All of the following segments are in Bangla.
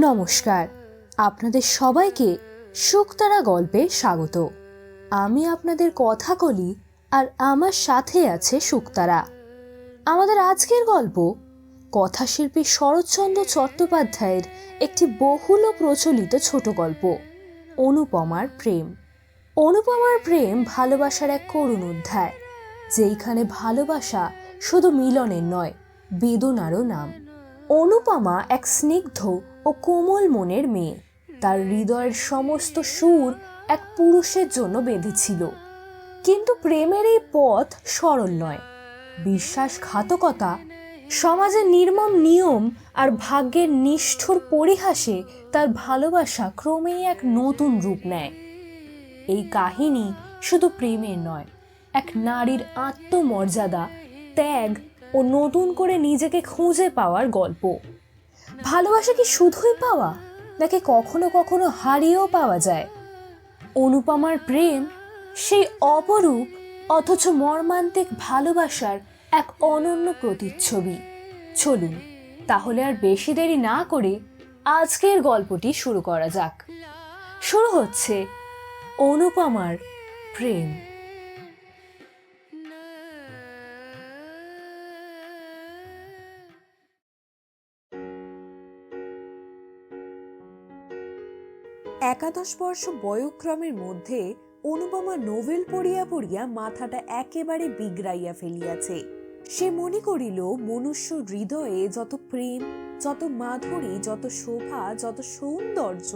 নমস্কার, আপনাদের সবাইকে শুকতারা গল্পে স্বাগত। আমি আপনাদের কথাকলি, আর আমার সাথে আছে শুকতারা। আমাদের আজকের গল্প কথাশিল্পী শরৎচন্দ্র চট্টোপাধ্যায়ের একটি বহুল প্রচলিত ছোট গল্প, অনুপমার প্রেম। অনুপমার প্রেম ভালোবাসার এক করুণ অধ্যায়, যেইখানে ভালোবাসা শুধু মিলনের নয়, বেদনারও নাম। অনুপমা এক স্নিগ্ধ ও কোমল মনের মেয়ে। তার হৃদয়ের সমস্ত সুর এক পুরুষের জন্য বেঁধেছিল। কিন্তু প্রেমের এই পথ সরল নয়। বিশ্বাসঘাতকতা, সমাজের নির্মম নিয়ম আর ভাগ্যের নিষ্ঠুর পরিহাসে তার ভালোবাসা ক্রমেই এক নতুন রূপ নেয়। এই কাহিনী শুধু প্রেমের নয়, এক নারীর আত্মমর্যাদা, ত্যাগ ও নতুন করে নিজেকে খুঁজে পাওয়ার গল্প। ভালোবাসা কি শুধুই পাওয়া, নাকি কখনো কখনো হারিয়েও পাওয়া যায়? অনুপমার প্রেম সেই অপরূপ অথচ মর্মান্তিক ভালোবাসার এক অনন্য প্রতিচ্ছবি। চলুন তাহলে আর বেশি দেরি না করে আজকের গল্পটি শুরু করা যাক। শুরু হচ্ছে অনুপমার প্রেম। একাদশ বর্ষ বয়ক্রমের মধ্যে অনুপমা নোভেল পড়িয়া পড়িয়া মাথাটা একেবারে বিগড়াইয়া ফেলিয়াছে। সে মনে করিল মনুষ্য হৃদয়ে যত প্রেম, যত মাধুরী, যত শোভা, যত সৌন্দর্য,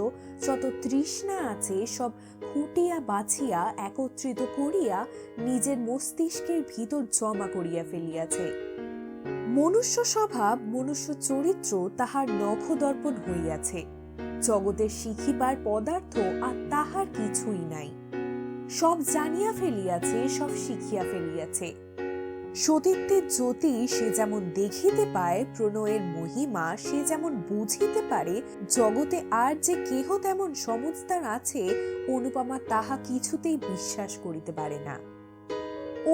যত তৃষ্ণা আছে, সব খুঁটিয়া বাছিয়া একত্রিত করিয়া নিজের মস্তিষ্কের ভিতর জমা করিয়া ফেলিয়াছে। মনুষ্য স্বভাব, মনুষ্য চরিত্র তাহার নখদর্পণ হইয়াছে। জগতের শিখিবার পদার্থ আর তাহার কিছুই নাই। সব জানিয়া ফেলিয়াছে, সব শিখিয়া ফেলিয়াছে। সতীত্বের জ্যোতি সে যেমন দেখিতে পায়, প্রণয়ের মহিমা সে যেমন বুঝিতে পারে, জগতে আর যে কেহ তেমন সমজদার আছে, অনুপমা তাহা কিছুতেই বিশ্বাস করিতে পারে না।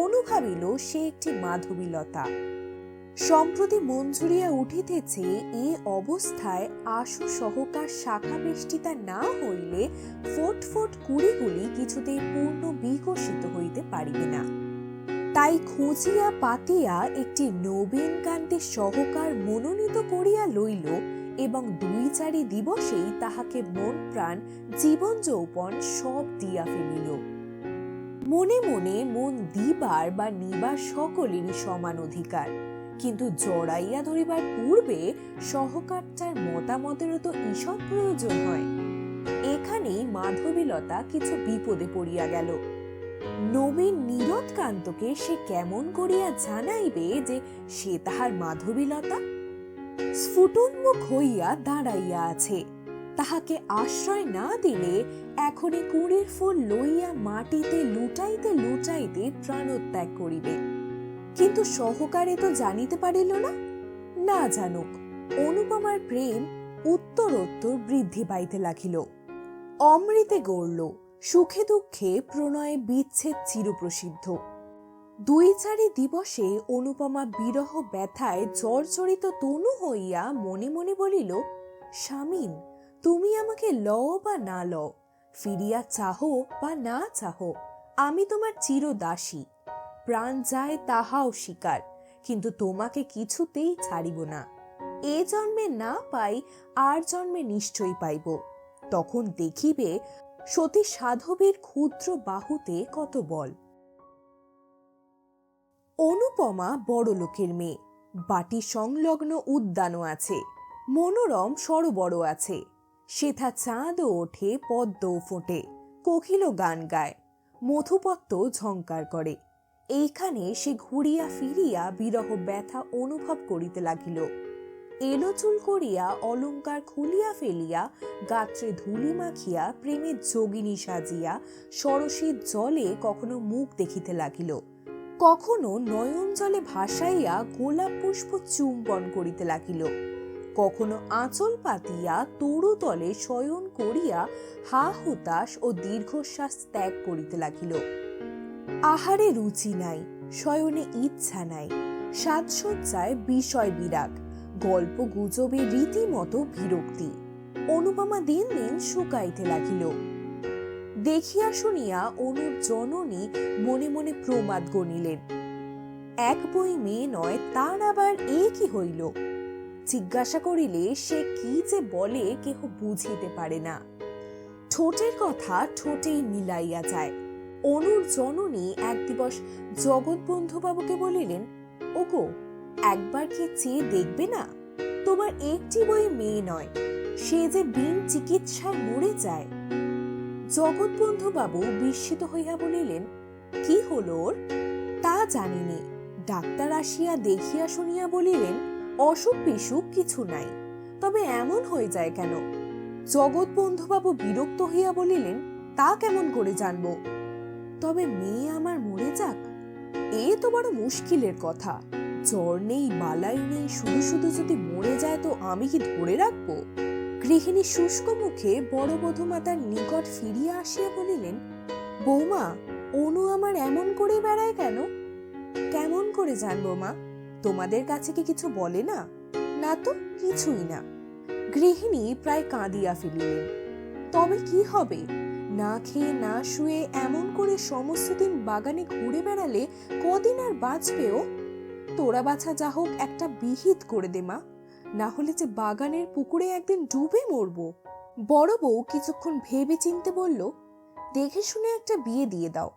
অনু ভাবিল সে একটি মাধবীলতা। সম্প্রতি মঞ্জুরিয়া উঠিতেছে, এ অবস্থায় আশু সহকার শাখা বেষ্টিতা না হইলে ফোট ফোট কুড়িগুলি কিছুতেই পূর্ণ বিকশিত হইতে পারিবে না। তাই খুঁজিয়া পাতিয়া একটি নবীন কান্তি সহকার মনোনীত করিয়া লইল এবং 2-4 দিবসেই তাহাকে মন প্রাণ জীবন যৌবন সব দিয়া ফেলিল। মনে মনে মন দিবার বা নিবার সকলেরই সমান অধিকার, কিন্তু জড়াইয়া ধরিবার পূর্বে সহকারটার মতামতেরও তো ঈষৎ প্রয়োজন হয়। এখানেই মাধবীলতা কিছু বিপদে পড়িয়া গেল। নবীন নীরদকান্তকে সে কেমন করিয়া জানাইবে যে সে তাহার মাধবীলতা? স্ফুটোন্মুখ হইয়া দাঁড়াইয়া আছে। তাহাকে আশ্রয় না দিলে এখনই কুঁড়ির ফুল লইয়া মাটিতে লুটাইতে লুটাইতে প্রাণত্যাগ করিবে। কিন্তু সহকারে তো জানিতে পারিল না। না জানুক, অনুপমার প্রেম উত্তরোত্তর বৃদ্ধি পাইতে লাগিল। অমৃতে গড়ল, সুখে দুঃখে প্রণয়ে বিচ্ছেদ চিরপ্রসিদ্ধ। 2-4 দিবসে অনুপমা বিরহ ব্যথায় জর্জরিত তনু হইয়া মনে মনে বলিল, স্বামীন, তুমি আমাকে লও বা না লও, ফিরিয়া চাহো বা না চাহো, আমি তোমার চিরদাসী। প্রাণ যায় তাহাও স্বীকার, কিন্তু তোমাকে কিছুতেই ছাড়িব না। এ জন্মে না পাই, আর জন্মে নিশ্চয়ই পাইব। তখন দেখিবে সতী সাধবীর ক্ষুদ্র বাহুতে কত বল। অনুপমা বড় লোকের মেয়ে। বাটি সংলগ্ন উদ্যানও আছে, মনোরম সরোবরও আছে। সেথা চাঁদও ওঠে, পদ্মও ফোটে, কোকিলও গান গায়, মধুপত্ত ঝংকার করে। এইখানে সে ঘুরিয়া ফিরিয়া বিরহ ব্যথা অনুভব করিতে লাগিল। এলোচুল করিয়া অলঙ্কার খুলিয়া ফেলিয়া, গাত্রে ধুলি মাখিয়া, প্রেমের যোগিনী সাজিয়া সরসীর জলে কখনো মুখ দেখিতে লাগিল, কখনো নয়ন জলে ভাসাইয়া গোলাপ পুষ্প চুম্বন করিতে লাগিল, কখনো আঁচল পাতিয়া তরু তলে শয়ন করিয়া হা হুতাশ ও দীর্ঘশ্বাস ত্যাগ করিতে লাগিল। আহারে রুচি নাই, শয়নে ইচ্ছা নাই, সাজসজ্জায় বিষয় বিরাগ, গল্প গুজবে রীতিমতো বিরক্তি। অনুপমা দিন দিন শুকাইতে লাগিল। দেখিয়া শুনিয়া অনুর জননী মনে মনে প্রমাদ গণিলেন, এক বই মেয়ে নয়, তার আবার এ কি হইল? জিজ্ঞাসা করিলে সে কি যে বলে কেহ বুঝিতে পারে না। ঠোঁটের কথা ঠোঁটেই মিলাইয়া যায়। অনুর জননী এক দিবস জগৎবন্ধুবাবুকে বলিলেন, ওগো, একবার কি চেয়ে দেখবে না? তোমার একটি বই মেয়ে নয়, সে যে বিন চিকিৎসায় মরে যায়। জগৎবন্ধুবাবু বিস্মিত হইয়া বলিলেন, কি হলো ওর? তা জানিনি। ডাক্তার আসিয়া দেখিয়া শুনিয়া বলিলেন, অসুখ বিসুখ কিছু নাই, তবে এমন হয়ে যায় কেন? জগৎবন্ধুবাবু বিরক্ত হইয়া বলিলেন, তা কেমন করে জানবো? তবে মেয়ে আমার মরে যাক, এ তো বড় মুশকিলের কথা। জ্বর নেই, বালাই নেই, শুধু শুধু যদি মরে যায় তো আমি কি ধরে রাখবো? গৃহিণী শুষ্ক মুখে বড় বধূমাতার নিকট ফিরিয়া আসিয়া বলিলেন, বৌমা, অনু আমার এমন করে বেড়ায় কেন? কেমন করে জানবো মা? তোমাদের কাছে কি কিছু বলে না? না তো, কিছুই না। গৃহিণী প্রায় কাঁদিয়া ফেলিলেন। তবে কি হবে? না খেয়ে না শুয়ে এমন করে সমস্ত দিন বাগানে ঘুরে বেড়ালে কদিন আর বাঁচবেও? তোরা বাছা যা হোক একটা বিহিত করে দে মা, না হলে যে বাগানের পুকুরে একদিন ডুবে মরবো। বড় বউ কিছুক্ষণ ভেবে চিনতে বলল, দেখে শুনে একটা বিয়ে দিয়ে দাও,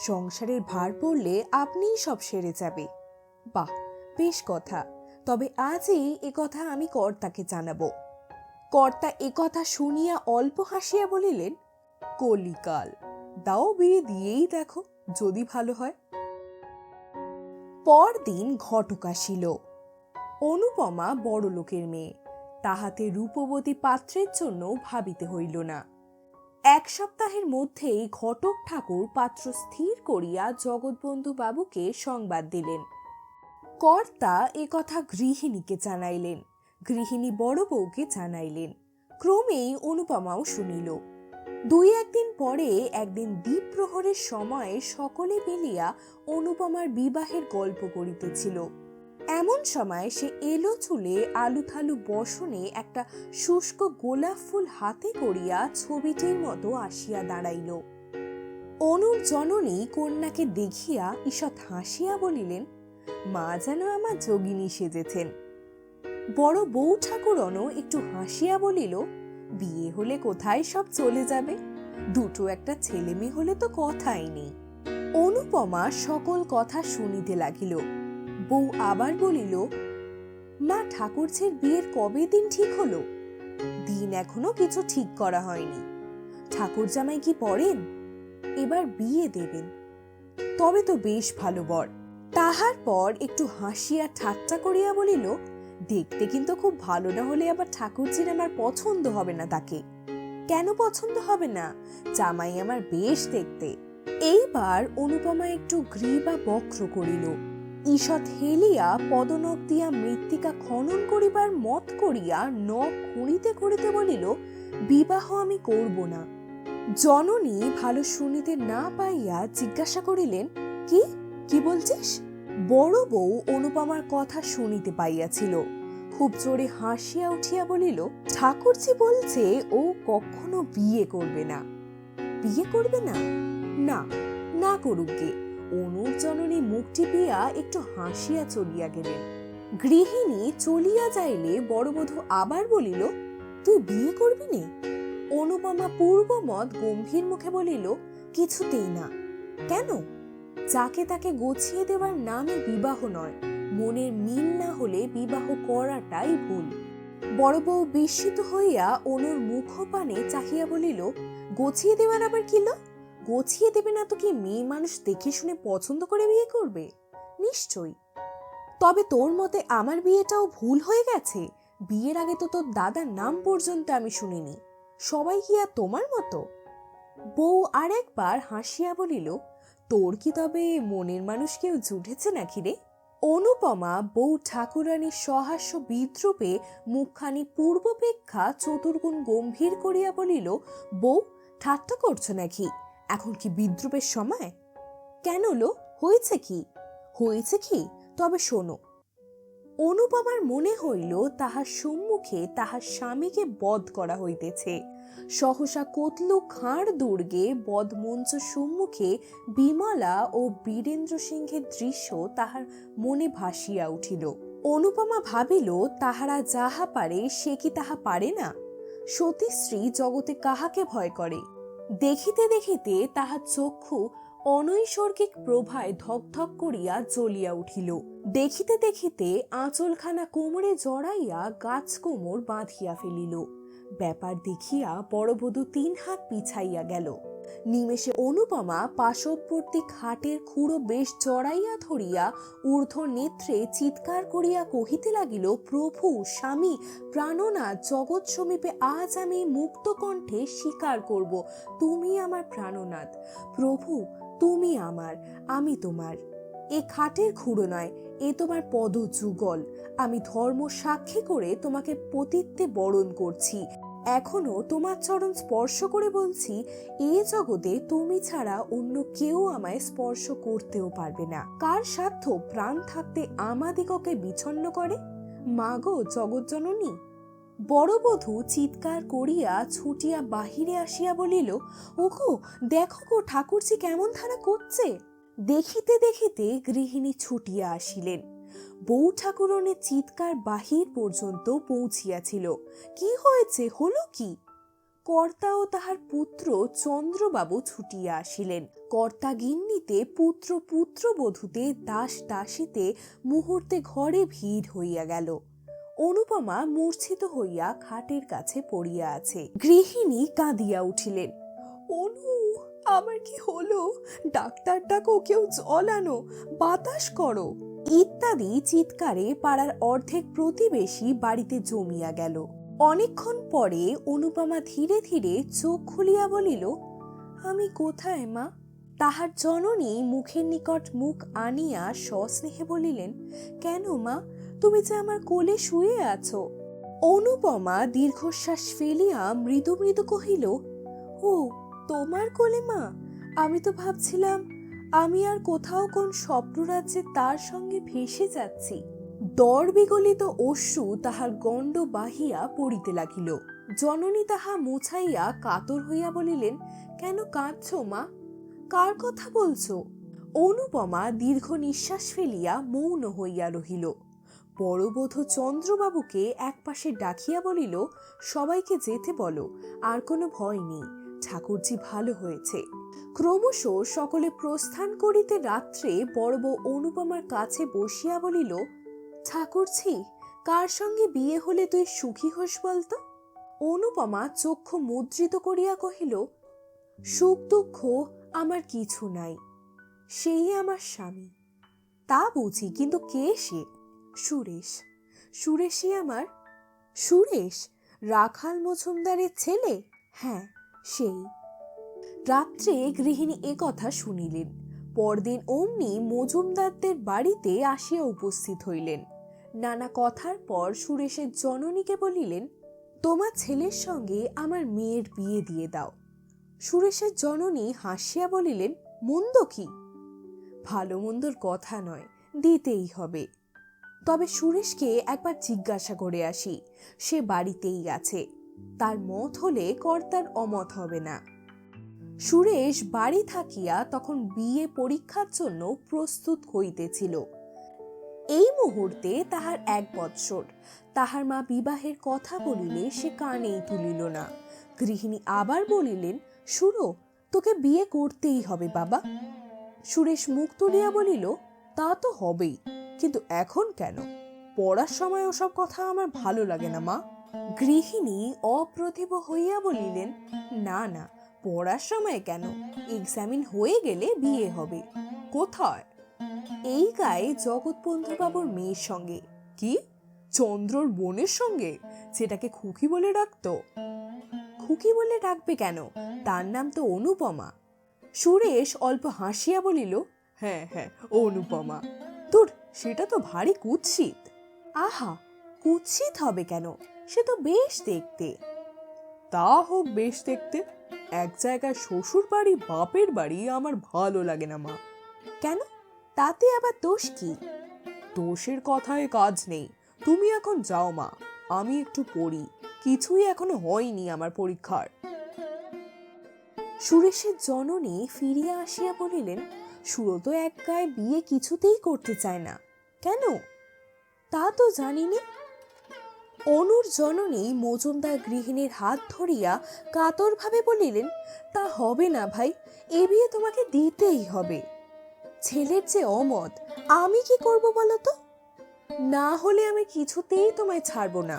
সংসারের ভার পড়লে আপনিই সব সেরে যাবে। বাহ, বেশ কথা, তবে আজই এ কথা আমি কর্তাকে জানাবো। কর্তা এ কথা শুনিয়া অল্প হাসিয়া বলিলেন, কলিকাল, দাও, বিয়ে দিয়েই দেখো, যদি ভালো হয়। পরদিন ঘটক আসিল। অনুপমা বড় লোকের মেয়ে, তাহাতে রূপবতী পাত্রের জন্য ভাবিতে হইল না। এক সপ্তাহের মধ্যেই ঘটক ঠাকুর পাত্র স্থির করিয়া জগৎবন্ধু বাবুকে সংবাদ দিলেন। কর্তা এ কথা গৃহিণীকে জানাইলেন, গৃহিণী বড় বউকে জানাইলেন। ক্রমেই অনুপমাও শুনিল। দুই একদিন পরে একদিন দ্বীপ প্রহরের সময়ে সকলে মিলিয়া অনুপমার বিবাহের গল্প করিতেছিল। এমন সময় সে এলো চুলে আলু থালু বসনে একটা শুষ্ক গোলাপ ফুল হাতে করিয়া ছবিটির মতো আসিয়া দাঁড়াইল। অনুর জননী কন্যাকে দেখিয়া ঈষৎ হাসিয়া বলিলেন, মা যেন আমার যোগিনী সেজেছেন। বড় বউ ঠাকুরনও একটু হাসিয়া বলিল, বিয়ে হলে কোথায় সব চলে যাবে, দুটো একটা ছেলে মেয়ে হলে তো কথাই নেই। অনুপমা সকল কথা শুনিতে লাগিল। বউ আবার বলিল, মা, ঠাকুরঝির বিয়ের কবে দিন ঠিক হলো? দিন এখনো কিছু ঠিক করা হয়নি। ঠাকুর জামাই কি পড়েন? এবার বিয়ে দেবেন, তবে তো বেশ ভালো বর। তাহার পর একটু হাসিয়া ঠাট্টা করিয়া বলিল, দেখতে কিন্তু খুব ভালো না হলে আবার ঠাকুরজির আমার পছন্দ হবে না। তাকে কেন পছন্দ হবে না? জামাই আমার বেশ দেখতে। এইবার অনুপমা একটু গ্রীবা বক্র করিল। ঈষৎ হেলিয়া পদনখ দিয়া মৃত্তিকা খনন করিবার মত করিয়া নখ খুঁড়িতে খুঁড়িতে বলিল, বিবাহ আমি করব না। জননী ভালো শুনিতে না পাইয়া জিজ্ঞাসা করিলেন, কি কি বলছিস? বড় বউ অনুপমার কথা শুনিতে পাইয়াছিল। খুব জোরে হাসিয়া উঠিয়া বলিল, ঠাকুরজি বলছে ও কখনো বিয়ে করবে না। বিয়ে করবে না? না, না করুক গে। অনুর জননী মুখ টিপিয়া একটু হাসিয়া চলিয়া গেলেন। গৃহিণী চলিয়া যাইলে বড় বধূ আবার বলিল, তুই বিয়ে করবি নে? অনুপমা পূর্বমত গম্ভীর মুখে বলিল, কিছুতেই না। কেন? যাকে তাকে গছিয়ে দেওয়ার নামে বিবাহ নয়। মনের মিল না হলে বিবাহ করাটাই ভুল। বড় বউ বিস্মিত হইয়া অনুর মুখপানে চাহিয়া বলিল, গছিয়ে দেওয়ার আবার কিলো? গছিয়ে দেবে না তো কি মেয়ে মানুষ দেখে শুনে পছন্দ করে বিয়ে করবে? নিশ্চয়ই। তবে তোর মতে আমার বিয়েটাও ভুল হয়ে গেছে? বিয়ের আগে তো তোর দাদার নাম পর্যন্ত আমি শুনিনি। সবাই কি আর তোমার মতো? বউ আরেকবার হাসিয়া বলিল, তোর কি তবে মনের মানুষ কেউ জুটেছে নাকি রে? অনুপমা বউ ঠাকুরানীর সহাস্য বিদ্রুপে মুখখানি পূর্বপেক্ষা চতুর্গুণ গম্ভীর করিয়া বলিল, বউ, ঠাট্টা করছো নাকি? এখন কি বিদ্রুপের সময়? কেন লো, হয়েছে কি? হয়েছে কি? তবে শোনো। অনুপমার মনে হইল তাহার সম্মুখে তাহার স্বামীকে বধ করা হইতেছে। সহসা কতলু খাঁড় দুর্গে বধমঞ্চ সম্মুখে বিমলা ও বীরেন্দ্র সিংহের দৃশ্য তাহার মনে ভাসিয়া উঠিল। অনুপমা ভাবিল, তাহারা যাহা পারে সে কি তাহা পারে না? সতীশ্রী জগতে কাহাকে ভয় করে? দেখিতে দেখিতে তাহার চক্ষু অনৈসর্গিক প্রভায় ধকধক করিয়া জ্বলিয়া উঠিল। দেখিতে দেখিতে আঁচলখানা কোমরে জড়াইয়া গাছ কোমর বাঁধিয়া ফেলিল। ব্যাপার দেখিয়া বড়বধূ 3 হাত পিছাইয়া গেল। নিমেষে অনুপমা পাশবর্তী খাটের খুঁড়ো বেশ জড়াইয়া ধরিয়া ঊর্ধ্ব নেত্রে চিৎকার করিয়া কহিতে লাগিল, প্রভু, স্বামী, প্রাণনাথ, জগৎ সমীপে আজ আমি মুক্ত কণ্ঠে স্বীকার করব, তুমি আমার প্রাণনাথ। প্রভু, তুমি আমার, আমি তোমার। এ খাটের খুঁড়ো নয়, এ তোমার পদযুগল। আমি ধর্ম সাক্ষী করে তোমাকে পতিত্বে বরণ করছি। এখনো তোমার চরণ স্পর্শ করে বলছি, এ জগতে তুমি ছাড়া অন্য কেউ আমায় স্পর্শ করতেও পারবে না। কার সাধ্য প্রাণ থাকতে আমাদিগকে বিচ্ছন্ন করে? মা গো জগৎজননী। বড়বধূ চিৎকার করিয়া ছুটিয়া বাহিরে আসিয়া বলিল, ওগো দেখো গো, ঠাকুরজি কেমন ধারা করছে। দেখিতে দেখিতে গৃহিণী ছুটিয়া আসিলেন। বউ ঠাকুরনের চিৎকার বাহির পর্যন্ত পৌঁছিয়াছিল। কি হয়েছে, হলো কি? কর্তা ও তাহার পুত্র চন্দ্রবাবু ছুটিয়া আসিলেন। কর্তা গিন্নিতে, পুত্র পুত্রবধূতে, দাস দাসীতে মুহূর্তে ঘরে ভিড় হইয়া গেল। অনুপমা মূর্ছিত হইয়া খাটের কাছে পড়িয়া আছে। গৃহিণী কাঁদিয়া উঠিলেন, অনু, আমার কি হলো? ডাক্তার ডাকো, কেউ জল আনো, বাতাস করো, ইত্যাদি চিৎকারে পাড়ার অর্ধেক প্রতিবেশী বাড়িতে জমিয়া গেল। অনেকক্ষণ পরে অনুপমা ধীরে ধীরে চোখ খুলিয়া বলিল, আমি কোথায় মা? তাহার জননী মুখের নিকট মুখ আনিয়া সস্নেহে বলিলেন, কেন মা, তুমি যে আমার কোলে শুয়ে আছো। অনুপমা দীর্ঘশ্বাস ফেলিয়া মৃদু মৃদু কহিল, ও তোমার কোলে মা? আমি তো ভাবছিলাম আমি আর কোথাও কোন স্বপ্নরাজ্যে তার সঙ্গে ভেসে যাচ্ছি। দরবিগলিত অশ্রু তাহার গণ্ড বাহিয়া পড়িতে লাগিল। জননী তাহা মুছাইয়া কাতর হইয়া বলিলেন, কেন কাঁদছ মা? কার কথা বলছ? অনুপমা দীর্ঘ নিঃশ্বাস ফেলিয়া মৌন হইয়া রহিল। বড়বধূ চন্দ্রবাবুকে একপাশে ডাকিয়া বলিল, সবাইকে যেতে বলো, আর কোনো ভয় নেই, ঠাকুরজি ভালো হয়েছে। ক্রমশ সকলে প্রস্থান করিতে রাত্রে বড় বউ অনুপমার কাছে বসিয়া বলিল, ঠাকুরজি, কার সঙ্গে বিয়ে হলে তুই সুখী হোস বলতো? অনুপমা চক্ষু মুদ্রিত করিয়া কহিল, সুখ দুঃখ আমার কিছু নাই, সেই আমার স্বামী। তা বুঝি, কিন্তু কে সে? সুরেশ। সুরেশই আমার। সুরেশ রাখাল মজুমদারের ছেলে? হ্যাঁ, সেই। রাত্রে গৃহিণী এ কথা শুনিলেন। পরদিন অমনি মজুমদারদের বাড়িতে আসিয়া উপস্থিত হইলেন। নানা কথার পর সুরেশের জননীকে বলিলেন, তোমার ছেলের সঙ্গে আমার মেয়ের বিয়ে দিয়ে দাও। সুরেশের জননী হাসিয়া বলিলেন, মন্দ কি? ভালো মন্দর কথা নয়, দিতেই হবে। তবে সুরেশকে একবার জিজ্ঞাসা করে আসি, সে বাড়িতেই আছে। তার মত হলে কর্তার অমত হবে না। সুরেশ বাড়ি থাকিয়া তখন বিয়ে পরীক্ষার জন্য প্রস্তুত হইতেছিল। এই মুহূর্তে তাহার 1 বৎসর। তাহার মা বিবাহের কথা বলিলে সে কানেই তুলিল না। গৃহিণী আবার বলিলেন, সুরো, তোকে বিয়ে করতেই হবে বাবা। সুরেশ মুখ তুলিয়া বলিল, তা তো হবেই, কিন্তু এখন কেন? পড়ার সময় ওসব কথা আমার ভালো লাগে না মা। গৃহিণী অপ্রতিভ হইয়া বলিলেন, না না, পড়ার সময় কেন, এক্সামিন হয়ে গেলে বিয়ে হবে। কোথায়? এই গায়ে জগৎবন্ধু বাবুর মেয়ের সঙ্গে। কি, চন্দ্রর বোনের সঙ্গে, যেটাকে খুকি বলে ডাকতো? খুকি বলে ডাকবে কেন, তার নাম তো অনুপমা। সুরেশ অল্প হাসিয়া বলিল, হ্যাঁ হ্যাঁ, অনুপমা। তোর সেটা তো ভারী কুৎসিত। আহা, কুৎসিত হবে কেন, সে তো বেশ দেখতে। তা হোক বেশ দেখতে, এক জায়গায় শ্বশুর বাড়ি বাপের বাড়ি আমার ভালো লাগে না মা। কেন, তাতে আবার দোষ কি? দোষের কথায় কাজ নেই, তুমি এখন যাও মা, আমি একটু পড়ি, কিছুই এখনো হয়নি আমার পরীক্ষার। সুরেশের জননী ফিরিয়া আসিয়া বলিলেন, সুরত এক গায়ে বিয়ে কিছুতেই করতে চায় না, কেন তা তো জানিনি। অনুর জননী মজুমদার গৃহিণীর হাত ধরিয়া কাতরভাবে বলিলেন, তা হবে না ভাই, এ বিয়ে তোমাকে দিতেই হবে। ছেলের যে অমত, আমি কি করব বলো তো? না হলে আমি কিছুতেই তোমায় ছাড়বো না।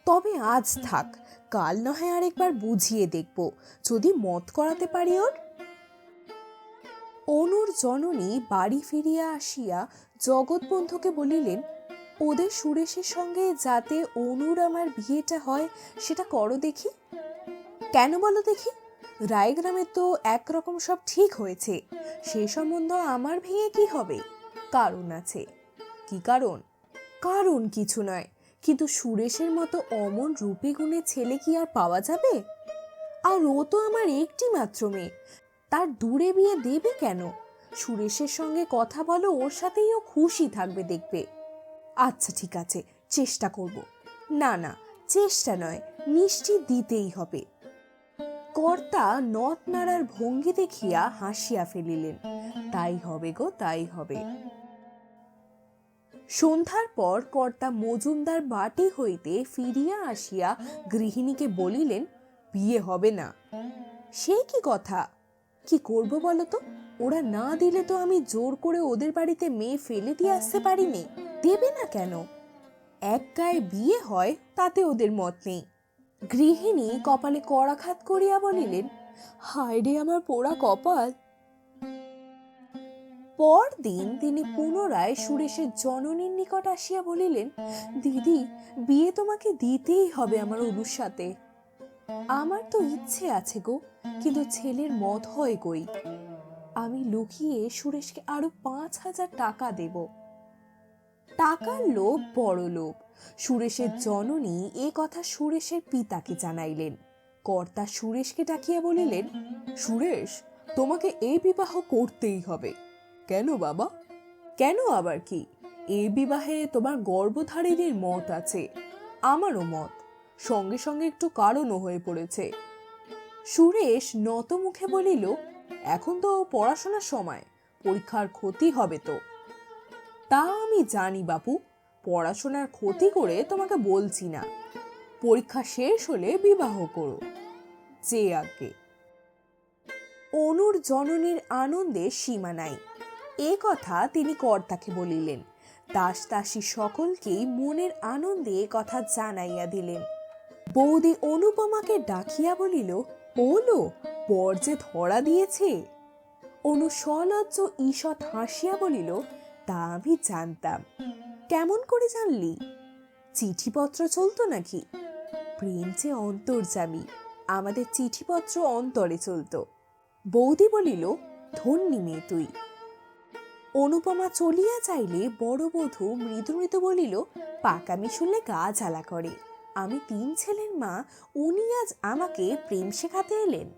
তবে আজ থাক, কাল না হয় আরেকবার বুঝিয়ে দেখব, যদি মত করাতে পারি ওর। অনুর জননী বাড়ি ফিরিয়া আসিয়া জগৎবন্ধুকে বলিলেন, ওদের সুরেশের সঙ্গে যাতে অনুর আমার বিয়েটা হয় সেটা করো দেখি। কেন বলো দেখি? রায়গ্রামে তো একরকম সব ঠিক হয়েছে, সে সম্বন্ধ আমার ভেঙে কি হবে? কারণ আছে। কি কারণ? কারণ কিছু নয়, কিন্তু সুরেশের মতো অমন রূপে গুণে ছেলে কি আর পাওয়া যাবে? আর ও তো আমার একটি মাত্র মেয়ে, তার দূরে বিয়ে দেবে কেন? সুরেশের সঙ্গে কথা বলো, ওর সাথেই ও খুশি থাকবে দেখবে। আচ্ছা ঠিক আছে, চেষ্টা করব। না না, চেষ্টা নয়, নিশ্চিত দিতেই হবে। কর্তা নথ নাড়ার ভঙ্গি দেখিয়া হাসিয়া ফেলিলেন, তাই হবে গো, তাই হবে। সন্ধ্যার পর কর্তা মজুমদার বাটি হইতে ফিরিয়া আসিয়া গৃহিণীকে বলিলেন, বিয়ে হবে না। সে কি কথা? কি করব বলো তো? ওরা না দিলে তো আমি জোর করে ওদের বাড়িতে মেয়ে ফেলে দিয়ে আসতে পারিনি। দেবে না কেন? এক গায়ে বিয়ে হয় তাতে ওদের মত নেই। গৃহিণী কপালে করাঘাত করিয়া বলিলেন, হায় রে আমার পোড়া কপাল। পরদিন তিনি পুনরায় সুরেশের জননীর নিকট আসিয়া বলিলেন, দিদি, বিয়ে তোমাকে দিতেই হবে আমার অনুর সাথে। আমার তো ইচ্ছে আছে গো, কিন্তু ছেলের মত হয় কই। আমি লুকিয়ে সুরেশকে আরো 5,000 টাকা দেব। টাকার লোভ বড় লোভ। সুরেশের জননী এ কথা সুরেশের পিতাকে জানাইলেন। কর্তা সুরেশকে ডাকিয়া বলিলেন, সুরেশ, তোমাকে এই বিবাহ করতেই হবে। কেন বাবা? কেন আবার কি? এই বিবাহে তোমার গর্ভধারিণীর মত আছে, আমারও মত, সঙ্গে সঙ্গে একটু কারণও হয়ে পড়েছে। সুরেশ নত মুখে বলিল, এখন তো পড়াশোনার সময়, পরীক্ষার ক্ষতি হবে তো। তা আমি জানি বাপু, পড়াশোনার ক্ষতি করে তোমাকে বলছি না, পরীক্ষা শেষ হলে বিবাহ করো, যে আগে। অনুর জননীর আনন্দে সীমা নাই। এ কথা তিনি কর্তাকে বলিলেন। দাস দাসী সকলকেই মনের আনন্দে এ কথা জানাইয়া দিলেন। বৌদি অনুপমাকে ডাকিয়া বলিল, ওলো, বর যে ধরা দিয়েছে। অনু সলজ্জ ঈষৎ হাসিয়া বলিল, তা আমি জানতাম। কেমন করে জানলি? চিঠিপত্র চলতো নাকি? প্রেম যে অন্তর্যামী, আমাদের চিঠিপত্র অন্তরে চলতো। বৌদি বলিল, ধন্যী মেয়ে তুই। অনুপমা চলিয়া যাইলে বড় বধূ মৃদু মৃদু বলিল, পাকামি শুনলে গা জ্বালা করে। আমি 3 ছেলের মা, উনি আজ আমাকে প্রেম শেখাতে এলেন।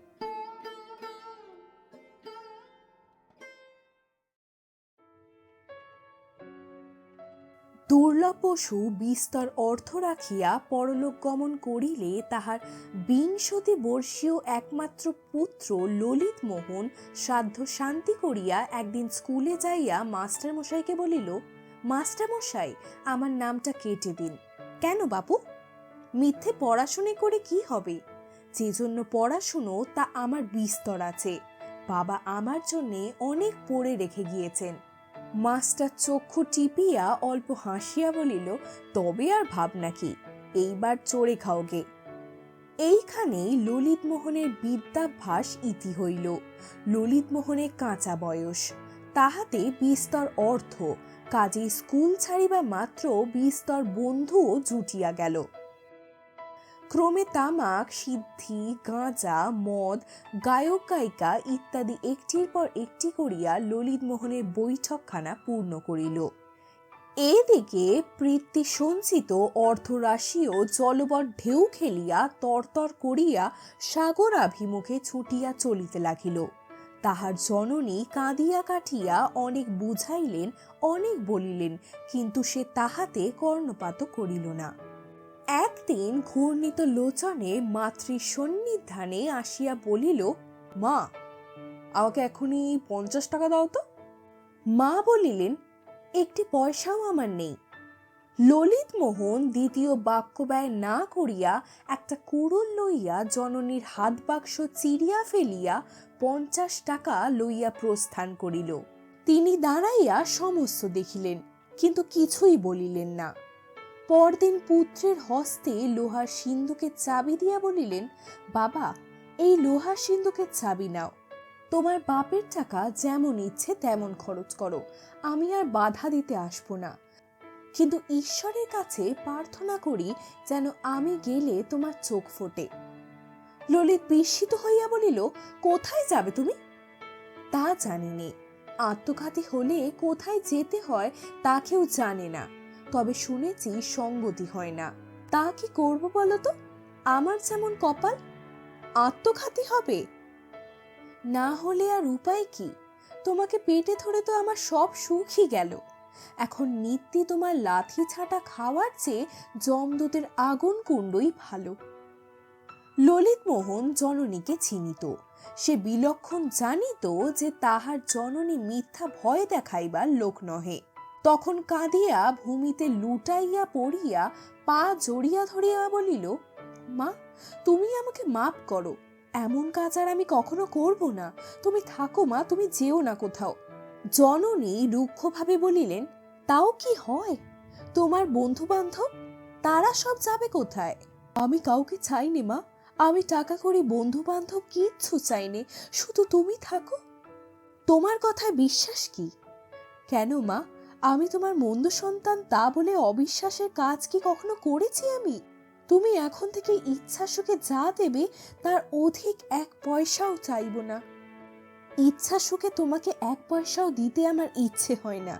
দুর্লভ পশু বিস্তর অর্থ রাখিয়া পরলোক গমন করিলে তাহার 20 বর্ষীয় একমাত্র পুত্র ললিত মোহন শ্রাদ্ধ শান্তি করিয়া একদিন স্কুলে যাইয়া মাস্টার মশাইকে বলিল, মাস্টার মশাই, আমার নামটা কেটে দিন। কেন বাপু? মিথ্যে পড়াশুনে করে কি হবে? যে জন্য পড়াশুনো তা আমার বিস্তর আছে। বাবা আমার জন্যে অনেক পড়ে রেখে গিয়েছেন। মাস্টার চক্ষু টিপিয়া অল্প হাসিয়া বলিল, তবে আর ভাবনা কি, এইবার চড়ে খাওগে। এইখানেই ললিত মোহনের বিদ্যাভ্যাস ইতি হইল। ললিত মোহনের কাঁচা বয়স, তাহাতে বিস্তর অর্থ, কাজে স্কুল ছাড়িবা মাত্র বিস্তর বন্ধুও জুটিয়া গেল। ক্রমে তামাক, সিদ্ধি, গাঁজা, মদ, গায়ক গায়িকা ইত্যাদি একটির পর একটি করিয়া ললিত মোহনের বৈঠকখানা পূর্ণ করিল। এদিকে প্রীতি সঞ্চিত অর্থরাশিও জলবৎ ঢেউ খেলিয়া তরতর করিয়া সাগরাভিমুখে ছুটিয়া চলিতে লাগিল। তাহার জননী কাঁদিয়া কাটিয়া অনেক বুঝাইলেন, অনেক বলিলেন, কিন্তু সে তাহাতে কর্ণপাত করিল না। একদিন ঘূর্ণিত লোচনে মাতৃ সন্নিধানে আসিয়া বলিল, মা, আমাকে এখনই 50 টাকা দাও তো। মা বলিলেন, একটি পয়সাও আমার নেই। ললিত মোহন দ্বিতীয় বাক্য ব্যয় না করিয়া একটা কুড়ুল লইয়া জননীর হাত বাক্স চিরিয়া ফেলিয়া 50 টাকা লইয়া প্রস্থান করিল। তিনি দাঁড়াইয়া সমস্ত দেখিলেন, কিন্তু কিছুই বলিলেন না। পরদিন পুত্রের হস্তে লোহার সিন্ধুকের চাবি দিয়া বলিলেন, বাবা, এই লোহার সিন্ধুকের চাবি নাও। তোমার বাপের টাকা যেমন ইচ্ছে তেমন খরচ করো, আমি আর বাধা দিতে আসবো না। কিন্তু ঈশ্বরের কাছে প্রার্থনা করি যেন আমি গেলে তোমার চোখ ফোটে। ললিত বিস্মিত হইয়া বলিল, কোথায় যাবে তুমি? তা জানি নে। আত্মঘাতী হলে কোথায় যেতে হয় তা কেউ জানে না, তবে শুনেছি সঙ্গতি হয় না। তা কি করব বলো তো? আমার যেমন কপাল। আত্মঘাতী হবে? না হলে আর উপায় কি? তোমাকে পেটে ধরে তো আমার সব সুখই গেল। এখন নিত্যি তোমার লাথি ছাটা খাওয়ার চেয়ে যমদূতের আগুন কুণ্ডই ভালো। ললিত মোহন জননীকে চিনিত। সে বিলক্ষণ জানিত যে তাহার জননী মিথ্যা ভয় দেখাইবার লোক নহে। তখন কাঁদিয়া ভূমিতে লুটাইয়া পড়িয়া পা জড়িয়া ধরিয়া বলিল, মা, তুমি আমাকে মাপ করো। এমন কাজ আর আমি কখনো করব না। তুমি থাকো মা, তুমি যেও না কোথাও। জননী রুক্ষভাবে বলিলেন, তাও কি হয়? তোমার বন্ধু বান্ধব তারা সব যাবে কোথায়? আমি কাউকে চাইনি মা, আমি টাকা করি, বন্ধু বান্ধব কিচ্ছু চাইনি, শুধু তুমি থাকো। তোমার কথায় বিশ্বাস কি? কেন মা, আমি তোমার মন্দ সন্তান তা বলে অবিশ্বাসের কাজ কি কখনো করেছি আমি? তুমি এখন থেকে ইচ্ছা সুখে যা দেবে তার অধিক 1 পয়সাও চাইব না। ইচ্ছা সুখে তোমাকে 1 পয়সাও দিতে আমার ইচ্ছে হয় না,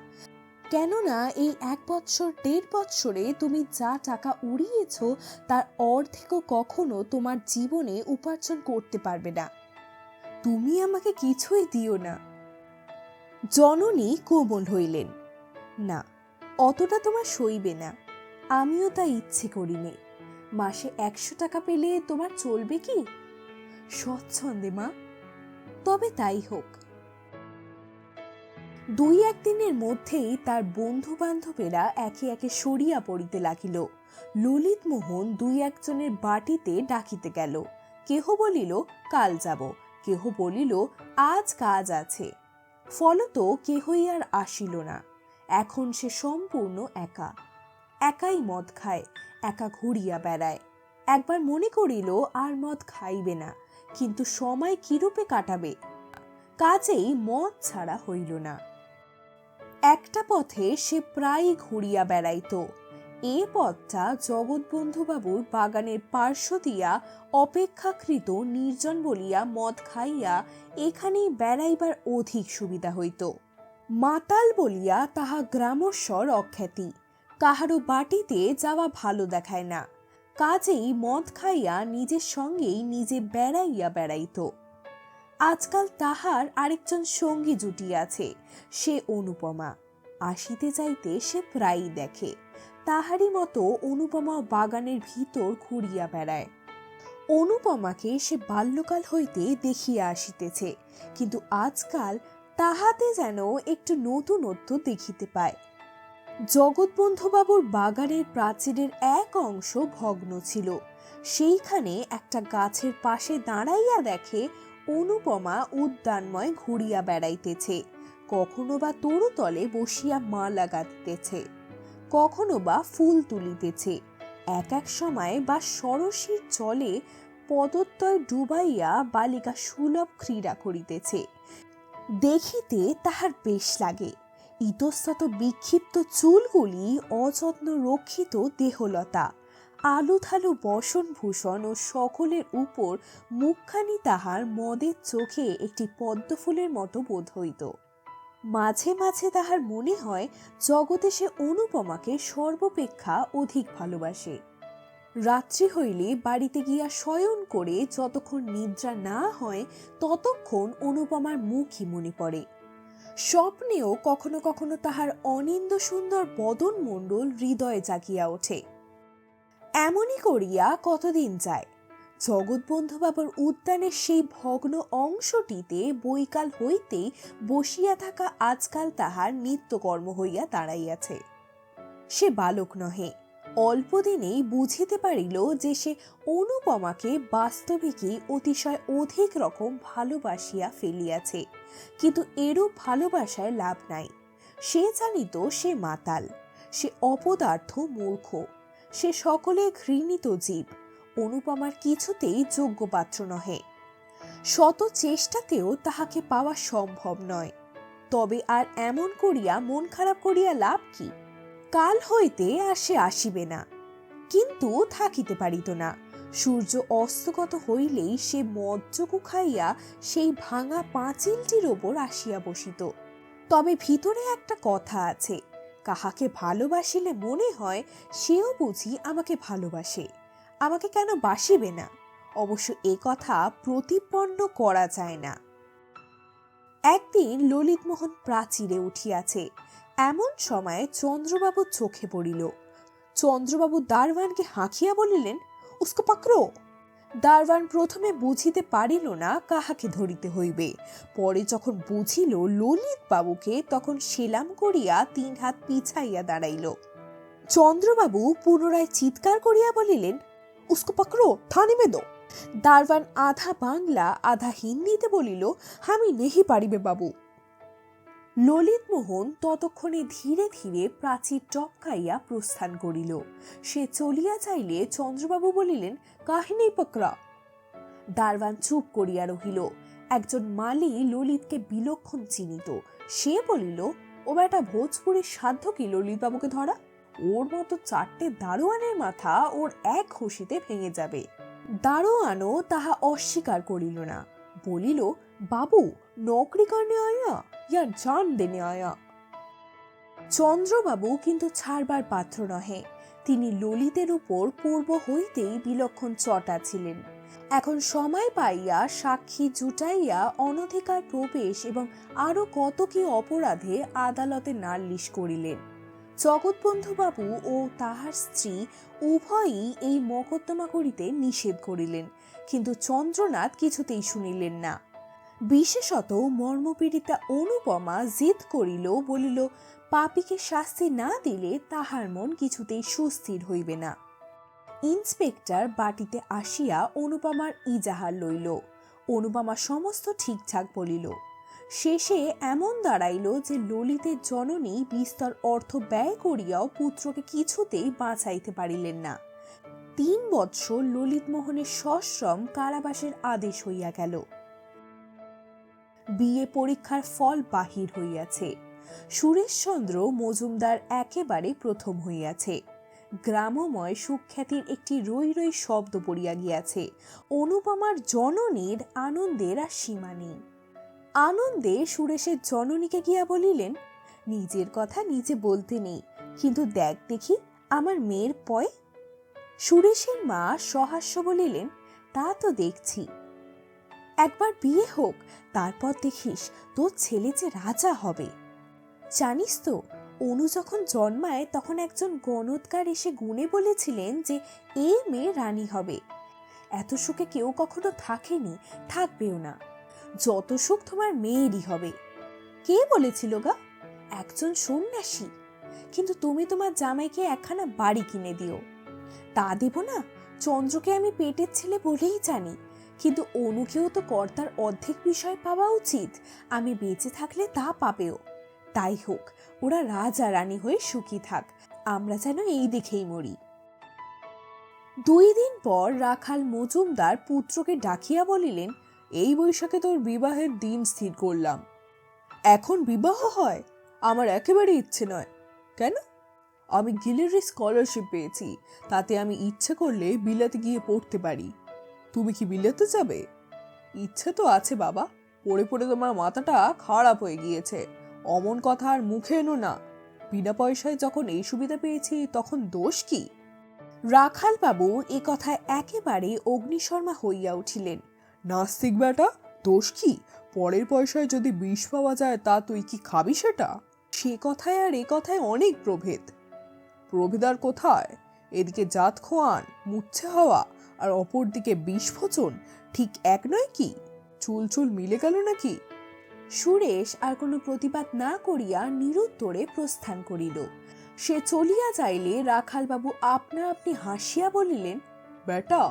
কেননা এই 1 বৎসর 1.5 বৎসরে তুমি যা টাকা উড়িয়েছ তার অর্ধেকও কখনো তোমার জীবনে উপার্জন করতে পারবে না। তুমি আমাকে কিছুই দিও না। জননী কোমল হইলেন, না, অতটা তোমার সইবে না। আমিও তা ইচ্ছে করিনি। মাসে 100 টাকা পেলে তোমার চলবে কি? স্বচ্ছন্দে মা। তবে তাই হোক। 2-1 দিনের মধ্যেই তার বন্ধু বান্ধবেরা একে একে সরিয়া পড়িতে লাগিল। ললিত মোহন 2-1 জনের বাটিতে ডাকিতে গেল। কেহ বলিল, কাল যাব, কেহ বলিল, আজ কাজ আছে। ফলত কেহই আর আসিল না। এখন সে সম্পূর্ণ একা। একাই মদ খায়, একা ঘুরিয়া বেড়ায়। একবার মনে করিল আর মদ খাইবে না, কিন্তু সময় কিরূপে কাটাবে? কাজেই মদ ছাড়া হইল না। একটা পথে সে প্রায় ঘুরিয়া বেড়াইত। এ পথটা জগৎবন্ধুবাবুর বাগানের পার্শ্ব দিয়া অপেক্ষাকৃত নির্জন বলিয়া মদ খাইয়া এখানেই বেড়াইবার অধিক সুবিধা হইত। মাতাল বলিয়া তাহা গ্রামস্বর অখ্যাতি। কাহারও বাটিতে যাওয়া ভালো দেখায় না, কাজেই মদ খাইয়া নিজের সঙ্গেই নিজে বেড়াইয়া বেড়াইত। আজকাল তাহার আরেকজন সঙ্গী জুটিয়াছে, সে অনুপমা। আসিতে যাইতে সে প্রায়ই দেখে। তাহারই মতো অনুপমা বাগানের ভিতর ঘুরিয়া বেড়ায়। অনুপমাকে সে বাল্যকাল হইতে দেখিয়া আসিতেছে, কিন্তু আজকাল তাহাতে যেন একটু নতুনত্ব দেখিতে পায়। জগৎবন্ধুবাবুর বাগানের প্রাচীরের এক অংশ ভগ্ন ছিল। সেইখানে একটা গাছের পাশে দাঁড়াইয়া দেখে অনুপমা উদ্যানময় ঘুরিয়া বেড়াইতেছে। কখনো বা তরুতলে বসিয়া মালা গাঁথিতেছে, কখনো বা ফুল তুলিতেছে, এক সময় বা সরসীর জলে পদত্বয় ডুবাইয়া বালিকা সুলভ ক্রীড়া করিতেছে। দেখিতে তাহার বেশ লাগে। ইতস্তত বিক্ষিপ্ত চুলগুলি, অযত্ন রক্ষিত দেহলতা, আলুথালু বসনভূষণ ও সকলের উপর মুখখানি তাহার মদের চোখে একটি পদ্মফুলের মতো বোধ হইত। মাঝে মাঝে তাহার মনে হয় জগতে সে অনুপমাকে সর্বাপেক্ষা অধিক ভালোবাসে। রাত্রি হইলে বাড়িতে গিয়া শয়ন করে যতক্ষণ নিদ্রা না হয় ততক্ষণ অনুপমার মুখই মনে পড়ে। স্বপ্নেও কখনো কখনো তাহার অনিন্দ সুন্দর বদন মণ্ডল হৃদয়ে জাগিয়া ওঠে। এমনই করিয়া কতদিন যায়। জগৎবন্ধুবাবুর উদ্যানের সেই ভগ্ন অংশটিতে বৈকাল হইতেই বসিয়া থাকা আজকাল তাহার নিত্যকর্ম হইয়া দাঁড়াইয়াছে। সে বালক নহে, অল্প দিনেই বুঝিতে পারিল যে সে অনুপমাকে বাস্তবিকই অতিশয় অধিক রকম ভালোবাসিয়া ফেলিয়াছে, কিন্তু এরূপ ভালোবাসায় লাভ নাই। সে জানিত সে মাতাল, সে অপদার্থ মূর্খ, সে সকলে ঘৃণিত জীব, অনুপমার কিছুতেই যোগ্য পাত্র নহে। শত চেষ্টাতেও তাহাকে পাওয়া সম্ভব নয়। তবে আর এমন করিয়া মন খারাপ করিয়া লাভ কি? কাল হইতে আর সে আসিবে না, কিন্তু থাকিতে পারিত না। সূর্য অস্তগত হইলেই সে মজ্জকু খাইয়া সেই ভাঙা পাঁচিলটির ওপর আসিয়া বসিত। তবে ভিতরে একটা কথা আছে, কাহাকে ভালোবাসিলে মনে হয় সেও বুঝি আমাকে ভালোবাসে, আমাকে কেন বাসিবে না? অবশ্য এ কথা প্রতিপন্ন করা যায় না। একদিন ললিতমোহন প্রাচীরে উঠিয়াছে, এমন সময় চন্দ্রবাবু চোখে পড়িল। চন্দ্রবাবু দারওয়ানকে হাঁকিয়া বলিলেন, উস্কো পাকড়ো। দারওয়ান প্রথমে বুঝিতে পারিল না কাহাকে ধরিতে হইবে, পরে যখন বুঝিল ললিত বাবুকে, তখন সেলাম করিয়া 3 হাত পিছাইয়া দাঁড়াইল। চন্দ্রবাবু পুনরায় চিৎকার করিয়া বলিলেন, উস্কো পাকড়ো, থানে মে দো। দারওয়ান আধা বাংলা আধা হিন্দিতে বলিল, আমি নেহি পারিবে বাবু। ললিতমোহন ততক্ষণে ধীরে ধীরে প্রাচীর টপকাইয়া প্রস্থান করিল। সে চলিয়া যাইলে চন্দ্রবাবু বলিলেন, কাহিনী পকড়া। দারওয়ান চুপ করিয়া রহিল। একজন মালি ললিতকে বিলক্ষণ চিনিত। সে বলিল, ও বেটা ভোজপুরের সাধ্য কি ললিতবাবুকে ধরা? ওর মতো 4টে দারোয়ানের মাথা ওর এক খুশিতে ভেঙে যাবে। দারোয়ানও তাহা অস্বীকার করিল না, বলিল, বাবু নৌকরি করনে আয়া ইয়া জান দেনে আয়া। চন্দ্রবাবু কিন্তু ছাড়বার পাত্র নহে। তিনি ললিতের উপর পূর্ব হইতেই বিলক্ষণ চটা ছিলেন। এখন সময় পাইয়া সাক্ষী জুটাইয়া অনধিকার প্রবেশ এবং আরো কত কি অপরাধে আদালতে নালিশ করিলেন। জগৎবন্ধুবাবু ও তাহার স্ত্রী উভয়ই এই মকদ্দমা করিতে নিষেধ করিলেন, কিন্তু চন্দ্রনাথ কিছুতেই শুনিলেন না। বিশেষত মর্মপীড়িতা অনুপমা জিদ করিল, বলিল, পাপীকে শাস্তি না দিলে তাহার মন কিছুতেই সুস্থির হইবে না। ইন্সপেক্টর বাটিতে আসিয়া অনুপমার ইজাহার লইল। অনুপমা সমস্ত ঠিকঠাক বলিল। শেষে এমন দাঁড়াইল যে ললিতের জননী বিস্তর অর্থ ব্যয় করিয়াও পুত্রকে কিছুতেই বাঁচাইতে পারিলেন না। 3 বৎসর ললিতমোহনের সশ্রম কারাবাসের আদেশ হইয়া গেল। বিয়ে পরীক্ষার ফল বাহির হইয়াছে। সুরেশচন্দ্র মজুমদার একেবারে প্রথম হইয়াছে। গ্রামময় সুখ্যাতির একটি রই রই শব্দ পড়িয়া গিয়াছে। অনুপমার জননীর আনন্দের আর সীমা নেই। আনন্দে সুরেশের জননীকে গিয়া বলিলেন, নিজের কথা নিজে বলতে নেই, কিন্তু দেখ দেখি আমার মেয়ের পয়। সুরেশের মা সহাস্য বলিলেন, তা তো দেখছি, একবার বিয়ে হোক, তারপর দেখিস তোর ছেলে যে রাজা হবে। জানিস তো, অনু যখন জন্মায় তখন একজন গণৎকার এসে গুণে বলেছিলেন যে এ মেয়ে রানী হবে। এত সুখে কেউ কখনো থাকেনি, থাকবেও না। যত সুখ তোমার মেয়েরই হবে। কে বলেছিল গা? একজন সন্ন্যাসী। কিন্তু তুমি তোমার জামাইকে একখানা বাড়ি কিনে দিও। তা দেব না? চন্দ্রকে আমি পেটের ছেলে বলেই জানি, কিন্তু অনুকেও তো কর্তার অর্ধেক বিষয় পাওয়া উচিত। আমি বেঁচে থাকলে তা পাবেও। তাই হোক, ওরা রাজা রানী হয়ে সুখী থাক, আমরা যেন এই দেখেই মরি। 2 দিন পর রাখাল মজুমদার পুত্রকে ডাকিয়া বলিলেন, এই বৈশাখে তোর বিবাহের দিন স্থির করলাম। এখন বিবাহ হয়? আমার একেবারে ইচ্ছে নয়। কেন? আমি গিলেরি স্কলারশিপ পেয়েছি, তাতে আমি ইচ্ছে করলে বিলাতে গিয়ে পড়তে পারি। তুমি কি বিলাতে যাবে? ইচ্ছে তো আছে বাবা, পড়ে পড়ে তোমার মাথাটা খারাপ হয়ে গিয়েছে। অমন কথা আর মুখে এনো না। বিনা পয়সায় যখন এই সুবিধা পেয়েছি তখন দোষ কি? রাখাল বাবু এ কথায় একেবারে অগ্নিশর্মা হইয়া উঠিলেন। নাস্তিক বেটা, দোষ কি? পরের পয়সায় যদি বিষ পাওয়া যায় তা তুই কি খাবি সেটা? সে কথায় আর এ কথায় অনেক প্রভেদ। প্রভেদার কোথায়? এদিকে জাত খোয়ান, মুচ্ছে হওয়া, আর অপরদিকে বিষ-ভোজন, ঠিক এক নয় কি? চুল চুল মিলে গেল নাকি? সুরেশ আর কোনো প্রতিবাদ না করিয়া নিরুত্তরে প্রস্থান করিল। সে চলিয়া যাইলে রাখালবাবু আপনা আপনি হাসিয়া বলিলেন, বেটা,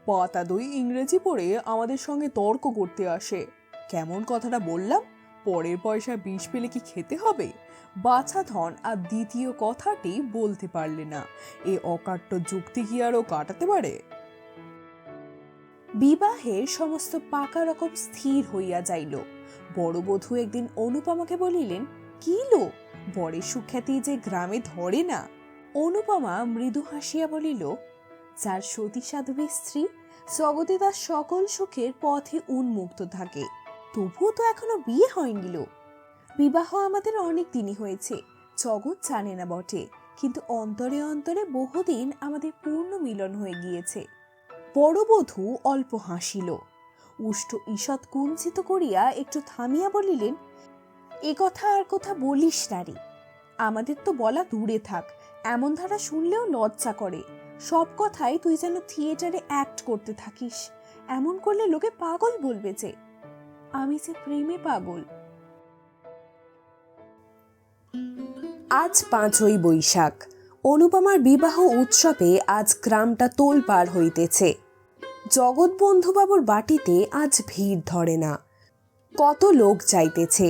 পাতা দই ইংরেজি পড়ে আমাদের সঙ্গে তর্ক করতে আসে। কেমন কথাটা বললাম? পরের পয়সায় বিষ পেলে কি খেতে হবে? বাছা ধন আর দ্বিতীয় কথাটি বলতে পারলে না। এ অকাট্য যুক্তি কি আরও কাটাতে পারে? বিবাহের সমস্ত পাকা রকম স্থির হইয়া যাইল। বড় বধূ একদিন অনুপমাকে বলিলেন, কি লো, বরের সুখ্যাতি যে গ্রামে ধরে না। অনুপমা মৃদু হাসিয়া বলিল, যার সতী সাধবী স্ত্রী জগতে তার সকল সুখের পথে উন্মুক্ত থাকে, তবুও তো এখনো বিয়ে হয়নি লো। বিবাহ আমাদের অনেক দিনই হয়েছে, জগৎ জানে না বটে, কিন্তু অন্তরে অন্তরে বহুদিন আমাদের পূর্ণ মিলন হয়ে গিয়েছে। বড় বধূ অল্প হাসিল, উষ্ট ঈষৎ কুঞ্চিত করিয়া একটু থামিয়া বলিলেন, এ কথা আর কথা বলিস না রে। আমাদের তো বলা দূরে থাক, এমন ধারা শুনলেও লজ্জা করে। সব কথাই তুই যেন থিয়েটারে অ্যাক্ট করতে থাকিস। এমন করলে লোকে পাগল বলবে যে। আমি যে প্রেমে পাগল। আজ 5ই বৈশাখ। অনুপমার বিবাহ উৎসবে আজ গ্রামটা তোলপাড় হইতেছে। জগৎবন্ধুবাবুর বাটিতে আজ ভিড় ধরে না। কত লোক যাইতেছে,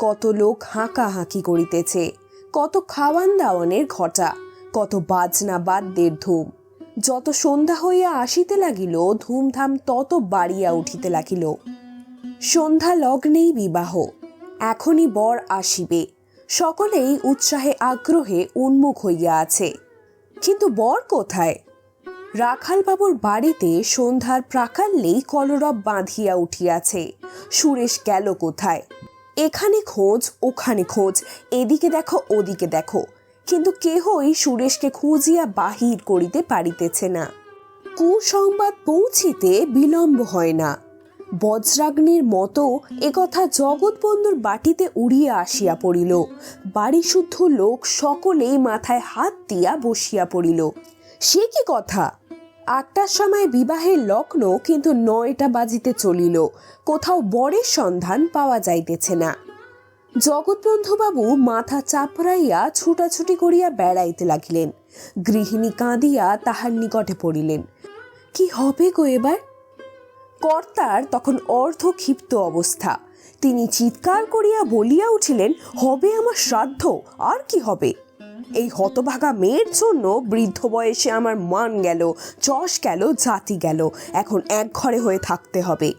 কত লোক হাঁকাহাঁকি করিতেছে, কত খাওয়ান দাওয়ানের ঘটা, কত বাজনা বাদ্যের ধুম। যত সন্ধ্যা হইয়া আসিতে লাগিল, ধুমধাম তত বাড়িয়া উঠিতে লাগিল। সন্ধ্যা লগ্নেই বিবাহ, এখনই বর আসিবে। সকলেই উৎসাহে আগ্রহে উন্মুখ হইয়া আছে, কিন্তু বর কোথায়? রাখালবাবুর বাড়িতে সন্ধ্যার প্রাকাল্যেই কলরব বাঁধিয়া উঠিয়াছে। সুরেশ গেল কোথায়? এখানে খোঁজ, ওখানে খোঁজ, এদিকে দেখো ওদিকে দেখো, কিন্তু কেহই সুরেশকে খুঁজিয়া বাহির করিতে পারিতেছে না। কুসংবাদ পৌঁছিতে বিলম্ব হয় না। বজ্রাগ্নির মতো একথা জগৎবন্ধুর বাটিতে উড়িয়া আসিয়া পড়িল। বাড়িশুদ্ধ লোক সকলেই মাথায় হাত দিয়া বসিয়া পড়িল। সে কি কথা? 8টার সময় বিবাহের লগ্ন, কিন্তু 9টা বাজিতে চলিল, কোথাও বরের সন্ধান পাওয়া যাইতেছে না। জগৎবন্ধুবাবু মাথা চাপড়াইয়া ছুটাছুটি করিয়া বেড়াইতে লাগিলেন। গৃহিণী কাঁদিয়া তাহার নিকটে পড়িলেন। কি হবে গো এবার? কর্তার তখন অর্ধক্ষিপ্ত অবস্থা। তিনি চিৎকার করিয়া বলিয়া উঠিলেন, হবে আমার শ্রাদ্ধ, আর কি হবে? এই হতভাগা মেয়ের জন্য বৃদ্ধ বয়সে আমার মান গেল, যশ গেল, জাতি গেল। এখন এক ঘরে হয়ে থাকতে হবে।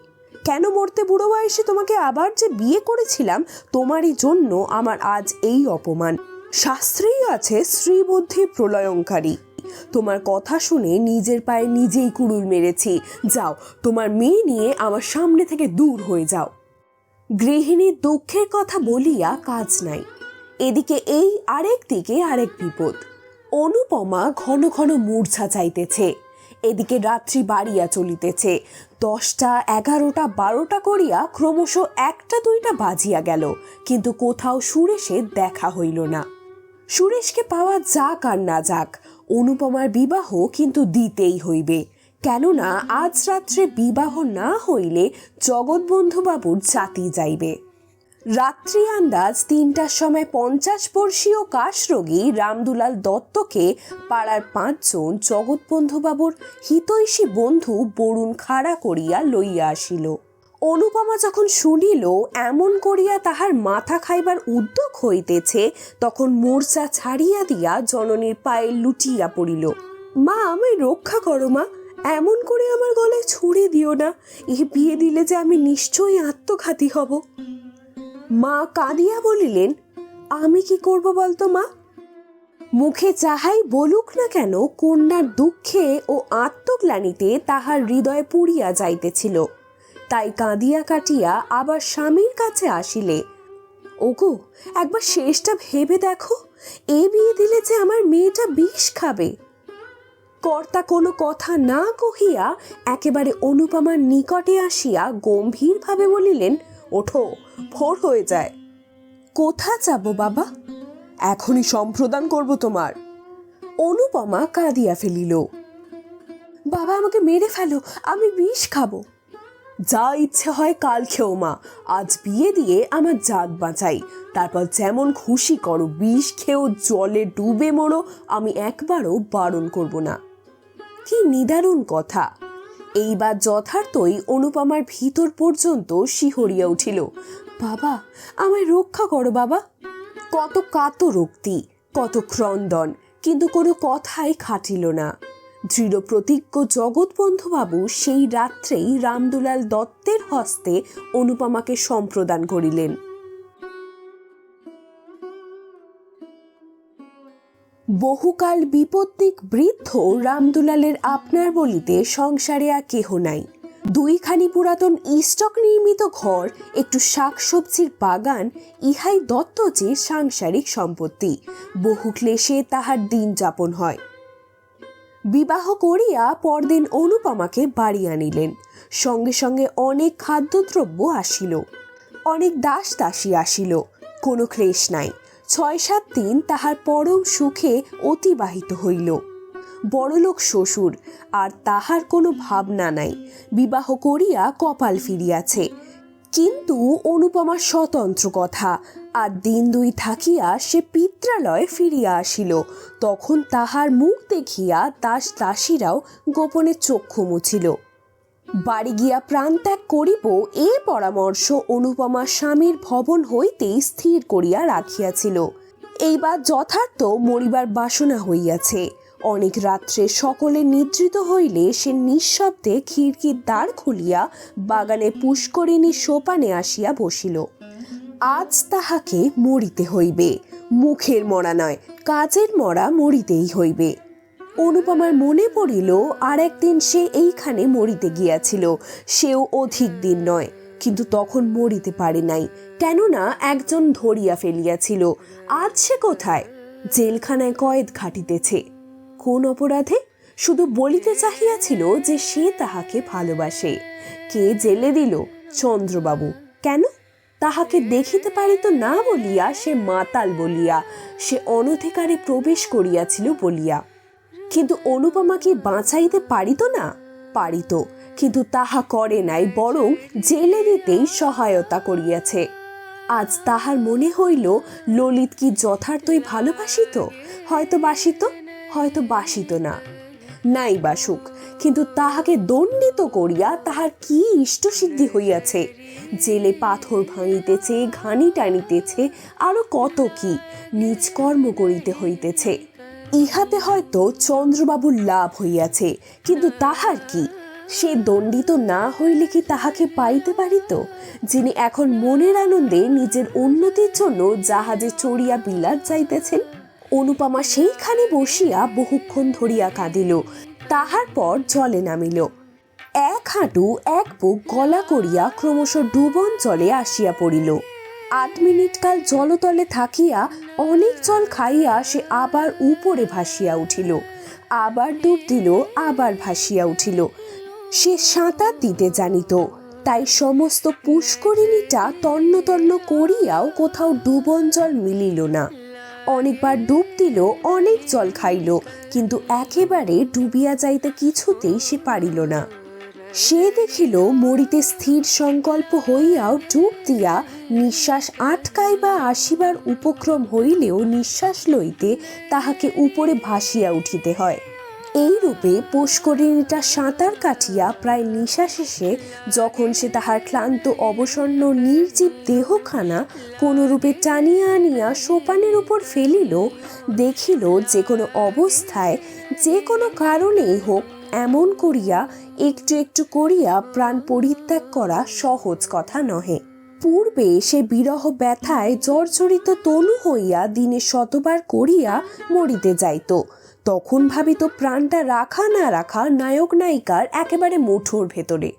কেন মরতে বুড়ো বয়সে তোমাকে আবার যে বিয়ে করেছিলাম, তোমারই জন্য আমার আজ এই অপমান। শাস্ত্রেই আছে স্ত্রীবুদ্ধি প্রলয়ঙ্কারী। তোমার কথা শুনে নিজের পায়ে নিজেই কুড়ুল মেরেছি। যাও, তোমার মেয়ে নিয়ে আমার সামনে থেকে দূর হয়ে যাও। গৃহিণীর দুঃখের কথা বলিয়া কাজ নাই। এদিকে এই আরেক দিকে আরেক বিপদ। অনুপমা ঘন ঘন মূর্ছা চাইতেছে। এদিকে রাত্রি বাড়িয়া চলিতেছে। 10টা, 11টা, 12টা করিয়া ক্রমশ 1টা 2টা বাজিয়া গেল, কিন্তু কোথাও সুরেশের দেখা হইল না। সুরেশকে পাওয়া যাক আর না যাক, অনুপমার বিবাহ কিন্তু দিতেই হইবে। কেননা আজ রাত্রে বিবাহ না হইলে জগৎবন্ধুবাবুর জাতি যাইবে। রাত্রি আন্দাজ 3টার সময় 50 বর্ষীয় কাশরোগী রামদুলাল দত্তকে পাড়ার 5 জন জগৎবন্ধুবাবুর হিতৈষী বন্ধু বরুণ খাড়া করিয়া লইয়া আসিল। অনুপমা যখন শুনিল এমন করিয়া তাহার মাথা খাইবার উদ্যোগ হইতেছে, তখন মূর্ছা ছাড়িয়া দিয়া জননীর পায়ে লুটিয়া পড়িল। মা, আমায় রক্ষা করো মা, এমন করে আমার গলায় ছুরি দিও না। এ বিয়ে দিলে যে আমি নিশ্চয়ই আত্মঘাতী হব। মা কাঁদিয়া বলিলেন, আমি কি করব বলতো মা? মুখে যাহাই বলুক না কেন, কন্যার দুঃখে ও আত্মগ্লানিতে তাহার হৃদয় পুড়িয়া যাইতেছিল। তাই কাঁদিয়া কাটিয়া আবার স্বামীর কাছে আসিলে, ওগো, একবার শেষটা ভেবে দেখো, এ বিয়ে দিলে যে আমার মেয়েটা বিষ খাবে। কর্তা কোনো কথা না কহিয়া একেবারে অনুপমার নিকটে আসিয়া গম্ভীরভাবে বলিলেন, ওঠো, ভোর হয়ে যায়। কোথা যাব বাবা? এখনই সম্প্রদান করব তোমার। অনুপমা কাঁদিয়া ফেলিল। বাবা, আমাকে মেরে ফেলো, আমি বিষ খাবো। যা ইচ্ছে হয় কাল খেও মা, আজ বিয়ে দিয়ে আমার জাত বাঁচাই, তারপর যেমন খুশি করো, বিষ খেও, জলে ডুবে মরো, আমি একবারও বারণ করব না। কি নিদারুণ কথা! এইবার যথার্থই অনুপমার ভিতর পর্যন্ত শিহরিয়া উঠিল। বাবা, আমায় রক্ষা করো বাবা। কত কাতরোক্তি, কত ক্রন্দন, কিন্তু কোনো কথাই খাটিল না। দৃঢ় প্রতিজ্ঞ জগৎবন্ধুবাবু সেই রাত্রেই রামদুলাল দত্তের হস্তে অনুপমাকে সম্প্রদান করিলেন। বহুকাল বিপত্তিক বৃদ্ধ রামদুলালের আপনার বলিতে সংসারে আর কেহ নাই। দুইখানি পুরাতন ইস্টক নির্মিত ঘর, একটু শাকসবজির বাগান, ইহাই দত্তজির সাংসারিক সম্পত্তি। বহু ক্লেশে তাহার দিন যাপন হয়। বিবাহ করিয়া পরদিন অনুপমাকে বাড়ি আনিলেন। সঙ্গে সঙ্গে অনেক খাদ্যদ্রব্য আসিল, অনেক দাস দাসী আসিল। কোনো ক্লেশ নাই। ৬-৭ দিন তাহার পরম সুখে অতিবাহিত হইল। বড়লোক শ্বশুর, আর তাহার কোনো ভাবনা নাই। বিবাহ করিয়া কপাল ফিরিয়াছে। কিন্তু অনুপমার স্বতন্ত্র কথা। আর দিন 2 থাকিয়া সে পিত্রালয়ে ফিরিয়া আসিল। তখন তাহার মুখ দেখিয়া দাস দাসীরাও গোপনে চক্ষু মুছিল। বাড়ি গিয়া প্রাণত্যাগ করিব, এ পরামর্শ অনুপমা স্বামীর ভবন হইতেই স্থির করিয়া রাখিয়াছিল। এইবার যথার্থ মরিবার বাসনা হইয়াছে। অনেক রাত্রে সকলে নিদ্রিত হইলে সে নিঃশব্দে খিড়কির দ্বার খুলিয়া বাগানে পুষ্করিণী সোপানে আসিয়া বসিল। আজ তাহাকে মরিতে হইবে, মুখের মরা নয়, কাজের মরা মরিতেই হইবে। অনুপমার মনে পড়িল আর একদিন সে এইখানে মরিতে গিয়াছিল, সেও অধিক দিন নয়, কিন্তু তখন মরিতে পারে নাই, কেননা একজন ধরিয়া ফেলিয়াছিল। আজ সে কোথায়? জেলখানায় কয়েদ খাটিতেছে। কোন অপরাধে? শুধু বলিতে চাহিয়াছিল যে সে তাহাকে ভালোবাসে। কে জেলে দিল? চন্দ্রবাবু। কেন? তাহাকে দেখিতে পারিত না বলিয়া, সে মাতাল বলিয়া, সে অনধিকারে প্রবেশ করিয়াছিল বলিয়া। কিন্তু অনুপমা কি বাঁচাইতে পারিত না? পারিত, কিন্তু তাহা করে নাই, বরং জেলে দিতেই সহায়তা করিয়াছে। আজ তাহার মনে হইল ললিত কি যথার্থই ভালোবাসিত? হয়তো বাসিত, হয়তো বাসিত না। নাই বাসুক, কিন্তু তাহাকে দণ্ডিত করিয়া তাহার কি ইষ্টসিদ্ধি হইয়াছে? জেলে পাথর ভাঙিতেছে, ঘানি টানিতেছে, আরো কত কি নিজ কর্ম করিতে হইতেছে। ইহাতে হয়তো চন্দ্রবাবুর লাভ হইয়াছে, কিন্তু তাহার কি? সে দণ্ডিত না হইলে কি তাহাকে পাইতে পারিত, যিনি এখন মনের আনন্দে নিজের উন্নতির জন্য জাহাজে চড়িয়া বিলাত যাইতেছেন? অনুপমা সেইখানে বসিয়া বহুক্ষণ ধরিয়া কাঁদিল। তাহার পর জলে নামিল। এক হাঁটু এক বুক গলা করিয়া ক্রমশ ডুবন জলে আসিয়া পড়িল। 8 মিনিট কাল জলতলে থাকিয়া অনেক জল খাইয়া সে আবার উপরে ভাসিয়া উঠিল। আবার ডুব দিল, আবার ভাসিয়া উঠিল। সে সাঁতার দিতে জানিত, তাই সমস্ত পুষ্করিণীটা তন্ন তন্ন করিয়াও কোথাও ডুবন জল মিলিল না। অনেকবার ডুব দিল, অনেক জল খাইল, কিন্তু একেবারে ডুবিয়া যাইতে কিছুতেই সে পারিল না। সে দেখিল মরিতে স্থির সংকল্প হইয়াও ডুব দিয়া নিঃশ্বাস আটকাইবা আসিবার উপক্রম হইলেও নিঃশ্বাস লইতে তাহাকে উপরে ভাসিয়া উঠিতে হয়। এই রূপে পুষ্করিণীটা সাঁতার কাটিয়া প্রায় নিশা শেষে যখন সে তাহার ক্লান্ত অবসন্ন নির্জীব দেহখানা কোনরূপে টানিয়া আনিয়া সোপানের উপর ফেলিল, দেখিল যে কোনো অবস্থায়, যে কোনো কারণেই হোক, এমন করিয়া একটু একটু করিয়া প্রাণ পরিত্যাগ করা সহজ কথা নহে। পূর্বে সে বিরহ ব্যথায় জর্জরিত তনু হইয়া দিনে শতবার করিয়া মরিতে যাইত। তখন ভাবিত প্রাণটা রাখা না রাখা নায়ক নায়িকার একেবারে মুঠোর ভেতরে।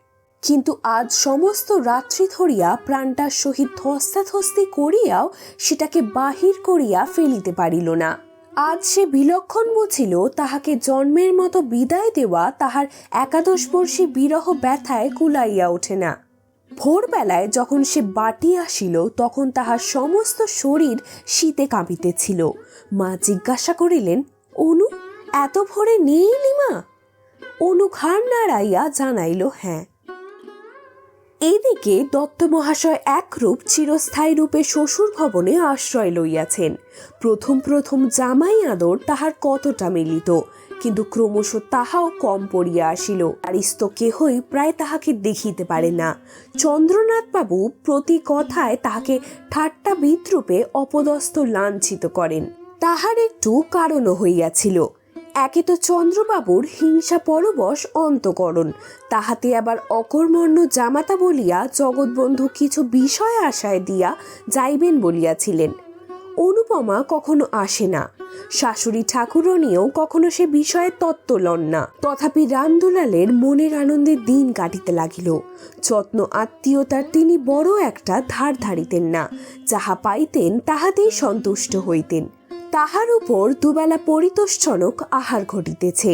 কিন্তু আজ সমস্ত রাত্রি ধরিয়া প্রাণটার সহিত ধস্তাধস্তি করিয়াও সেটাকে বাহির করিয়া ফেলিতে পারিল না। আজ সে বিলক্ষণ বুঝিল তাহাকে জন্মের মতো বিদায় দেওয়া তাহার 11 বর্ষী বিরহ ব্যথায় কুলাইয়া ওঠে না। ভোরবেলায় যখন সে বাটি আসিল তখন তাহার সমস্ত শরীর শীতে কাঁপিতেছিল। মা জিজ্ঞাসা করিলেন, অনু, এত ভোরে নিয়ে এলি মা? অনু ঘাড় নাড়াইয়া জানাইল, হ্যাঁ। এইদিকে দত্ত মহাশয় একরূপ চিরস্থায়ী রূপে শ্বশুর ভবনে আশ্রয় লইয়াছেন। প্রথম প্রথম জামাই আদর তাহার কতটা মিলিত, কিন্তু ক্রমশ তাহাও কম পড়িয়া আসিল। আরিস্ত কেহই প্রায় তাহাকে দেখিতে পারে না। চন্দ্রনাথবাবু প্রতি কথায় তাহাকে ঠাট্টা বিদ্রূপে অপদস্থ লাঞ্ছিত করেন। তাহার একটু কারণও হইয়াছিল। একে তো চন্দ্রবাবুর হিংসা পরবশ অন্তঃকরণ, তাহাতে আবার অকর্মণ্য জামাতা বলিয়া জগৎবন্ধু কিছু বিষয় আশায় দিয়া যাইবেন বলিয়াছিলেন। অনুপমা কখনো আসে না, শাশুড়ি ঠাকুরনিও কখনো সে বিষয়ে তত্ত্ব লন না। তথাপি রামদুলালের মনের আনন্দে দিন কাটিতে লাগিল। যত্ন আত্মীয়তার তিনি বড় একটা ধার ধারিতেন না, যাহা পাইতেন তাহাতেই সন্তুষ্ট হইতেন। তাহার উপর দুবেলা পরিতোষজনক আহার ঘটিতেছে।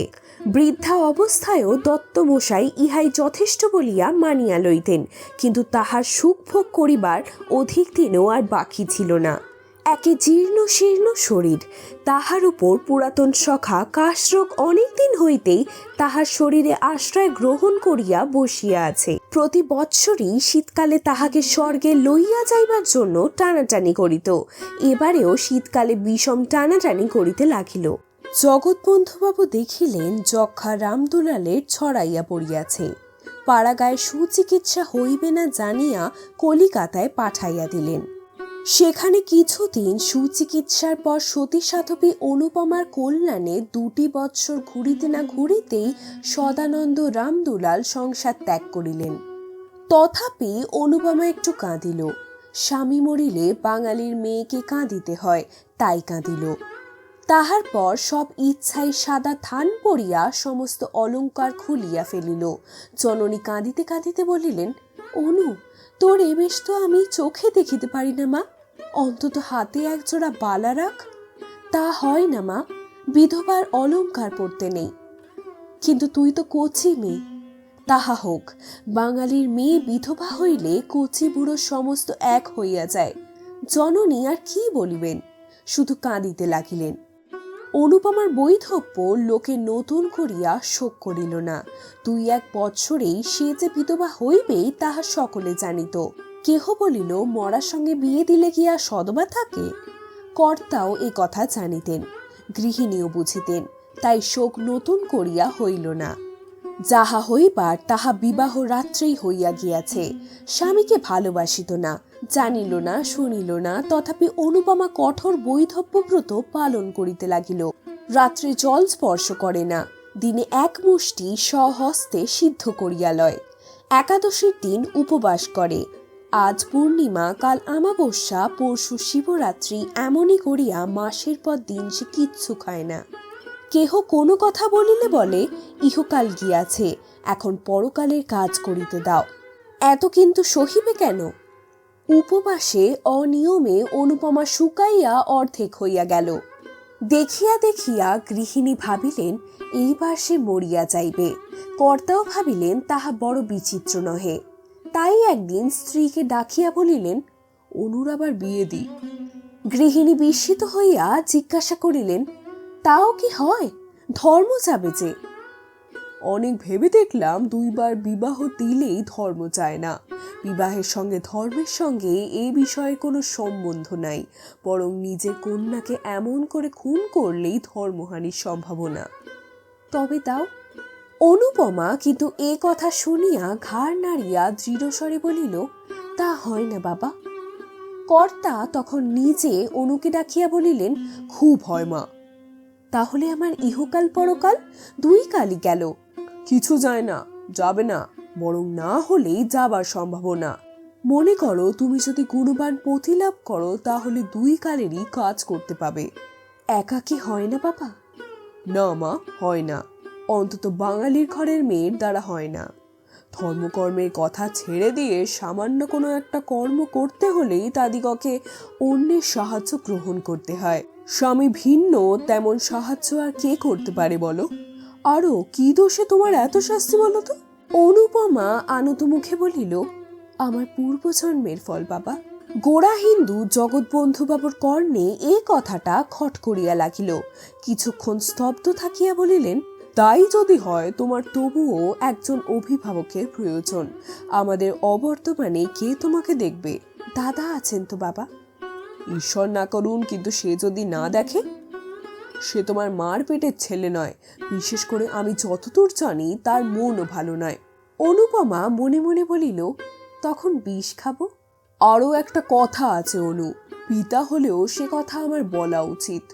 বৃদ্ধা অবস্থায়ও দত্তমশাই ইহাই যথেষ্ট বলিয়া মানিয়া লইতেন, কিন্তু তাহার সুখভোগ করিবার অধিক দিনও আর বাকি ছিল না। একে জীর্ণ শীর্ণ শরীর, তাহার উপর পুরাতন সখা কাশরোগ অনেকদিন হইতেই তাহার শরীরে আশ্রয় গ্রহণ করিয়া বসিয়া আছে। প্রতি বৎসরই শীতকালে তাহাকে স্বর্গে লইয়া যাইবার জন্য টানাটানি করিত। এবারেও শীতকালে বিষম টানাটানি করিতে লাগিল। জগৎবন্ধুবাবু দেখিলেন যক্ষা রামদুলালের ছড়াইয়া পড়িয়াছে। পাড়াগায় সুচিকিৎসা হইবে না জানিয়া কলিকাতায় পাঠাইয়া দিলেন। সেখানে কিছুদিন সুচিকিৎসার পর সতী সাধবী অনুপমার কল্যাণে 2 বৎসর ঘুরিতে না ঘুরিতেই সদানন্দ রামদুলাল সংসার ত্যাগ করিলেন। তথাপি অনুপমা একটু কাঁদিল। স্বামী মরিলে বাঙালির মেয়েকে কাঁদিতে হয়, তাই কাঁদিল। তাহার পর সব ইচ্ছাই সাদা থান পড়িয়া সমস্ত অলঙ্কার খুলিয়া ফেলিল। জননী কাঁদিতে কাঁদিতে বলিলেন, অনু, তোর এ বেশ তো আমি চোখে দেখিতে পারি না মা, অন্তত হাতে একজোড়া বালা রাখ। তা হয় না মা, বিধবার অলঙ্কার পড়তে নেই। কিন্তু তুই তো কচি মেয়ে। তাহা হোক, বাঙালির মেয়ে বিধবা হইলে কচি বুড়ো সমস্ত এক হইয়া যায়। জননী আর কি বলিবেন, শুধু কাঁদিতে লাগিলেন। অনুপমার বৈধব্য লোকে নতুন করিয়া শোক করিল না। 2-1 বৎসরেই সে যে বিধবা হইবেই তাহা সকলে জানিত। কেহ বলিল, মরার সঙ্গে বিয়ে দিলে কি আর সদবা থাকে? কর্তাও এ কথা জানিতেন, গৃহিণীও বুঝিতেন, তাই শোক নতুন করিয়া হইল না। যাহা হইবার তাহা বিবাহ রাত্রেই হইয়া গিয়াছে। স্বামীকে ভালোবাসিত না, জানিল না, শুনিল না, তথাপি অনুপমা কঠোর বৈধব্যব্রত পালন করিতে লাগিল। রাত্রে জল স্পর্শ করে না, দিনে 1 মুষ্টি স্বহস্তে সিদ্ধ করিয়া লয়। একাদশীর দিন উপবাস করে। আজ পূর্ণিমা, কাল আমাবস্যা, পরশু শিবরাত্রি, এমনই করিয়া মাসের পর দিন সে কিচ্ছু খায় না। কেহ কোনো কথা বলিলে বলে, ইহকাল গিয়াছে, এখন পরকালের কাজ করিতে দাও। এত কিন্তু সহিবে কেন? উপবাসে অনিয়মে অনুপমা শুকাইয়া অর্ধেক হইয়া গেল। দেখিয়া দেখিয়া গৃহিণী ভাবিলেন এইবার সে মরিয়া যাইবে। কর্তাও ভাবিলেন তাহা বড় বিচিত্র নহে। তাই একদিন স্ত্রীকে ডাকিয়া বলিলেন, অনুর আবার বিয়ে দি। গৃহিণী বিস্মিত হইয়া জিজ্ঞাসা করিলেন, তাও কি হয়? ধর্ম যাবে যে। অনেক ভেবে দেখলাম 2 বার বিবাহ দিলেই ধর্ম চায় না। বিবাহের সঙ্গে ধর্মের সঙ্গে এই বিষয়ে কোনো সম্বন্ধ নাই, বরং নিজের কন্যাকে এমন করে খুন করলেই ধর্মহানির সম্ভাবনা। তবে দাও। অনুপমা কিন্তু এ কথা শুনিয়া ঘাড় নাড়িয়া দৃঢ়স্বরে বলিল, তা হয় না বাবা। কর্তা তখন নিজে অনুকে ডাকিয়া বলিলেন, খুব হয় মা। তাহলে আমার ইহকাল পরকাল 2 কালই গেল। কিছু যায় না, যাবে না, বরং না হলেই যাবার সম্ভাবনা। মনে করো তুমি যদি গুণবান পতি লাভ করো তাহলে 2 কালেরই কাজ করতে পাবে। একা কি হয় না বাবা? না মা, হয় না, অন্তত বাঙালির ঘরের মেয়ের দ্বারা হয় না। ধর্মকর্মের কথা ছেড়ে দিয়ে সামান্য কোনো একটা কর্ম করতে হলেই তাদিগকে অন্যের সাহায্য গ্রহণ করতে হয়। স্বামী ভিন্ন তেমন সাহায্য আর কে করতে পারে বলো? আরো কি দোষে তোমার এত শাস্তি বলো তো? অনুপমা আনত মুখে বলিল, আমার পূর্বজন্মের ফল বাবা। গোড়া হিন্দু জগৎবন্ধুবাবুর কর্ণে এ কথাটা খট করিয়া লাগিল। কিছুক্ষণ স্তব্ধ থাকিয়া বলিলেন, তাই যদি হয় তোমার তবুও একজন অভিভাবকের প্রয়োজন। আমাদের অবর্তমানে কে তোমাকে দেখবে? দাদা আছেন তো বাবা। ঈশ্বর না করুন, কিন্তু সে যদি না দেখে? সে তোমার মার পেটের ছেলে নয়। বিশেষ করে আমি যতদূর জানি তার মনও ভালো নয়। অনুপমা মনে মনে বলিল, তখন বিষ খাবো? আরও একটা কথা আছে অনু, পিতা হলেও সে কথা আমার বলা উচিত।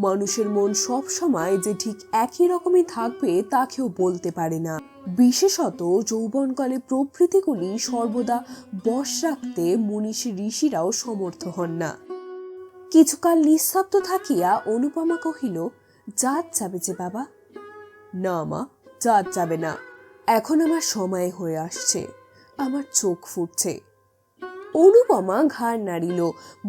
মানুষের মন সব সময় যে ঠিক একই রকমই থাকবে তা কেউ বলতে পারে না। বিশেষত যৌবনকালে প্রভৃতিগুলি সর্বদা বশ রাখতে মনীষী ঋষিরাও সমর্থ হন না। কিছুকাল নিঃশব্দ থাকিয়া অনুপমা কহিল, জাত যাবে যে বাবা? না মা, জাত যাবে না। এখন আমার সময় হয়ে আসছে, আমার চোখ ফুটছে। অনুপমা ঘাড় নাড়িল,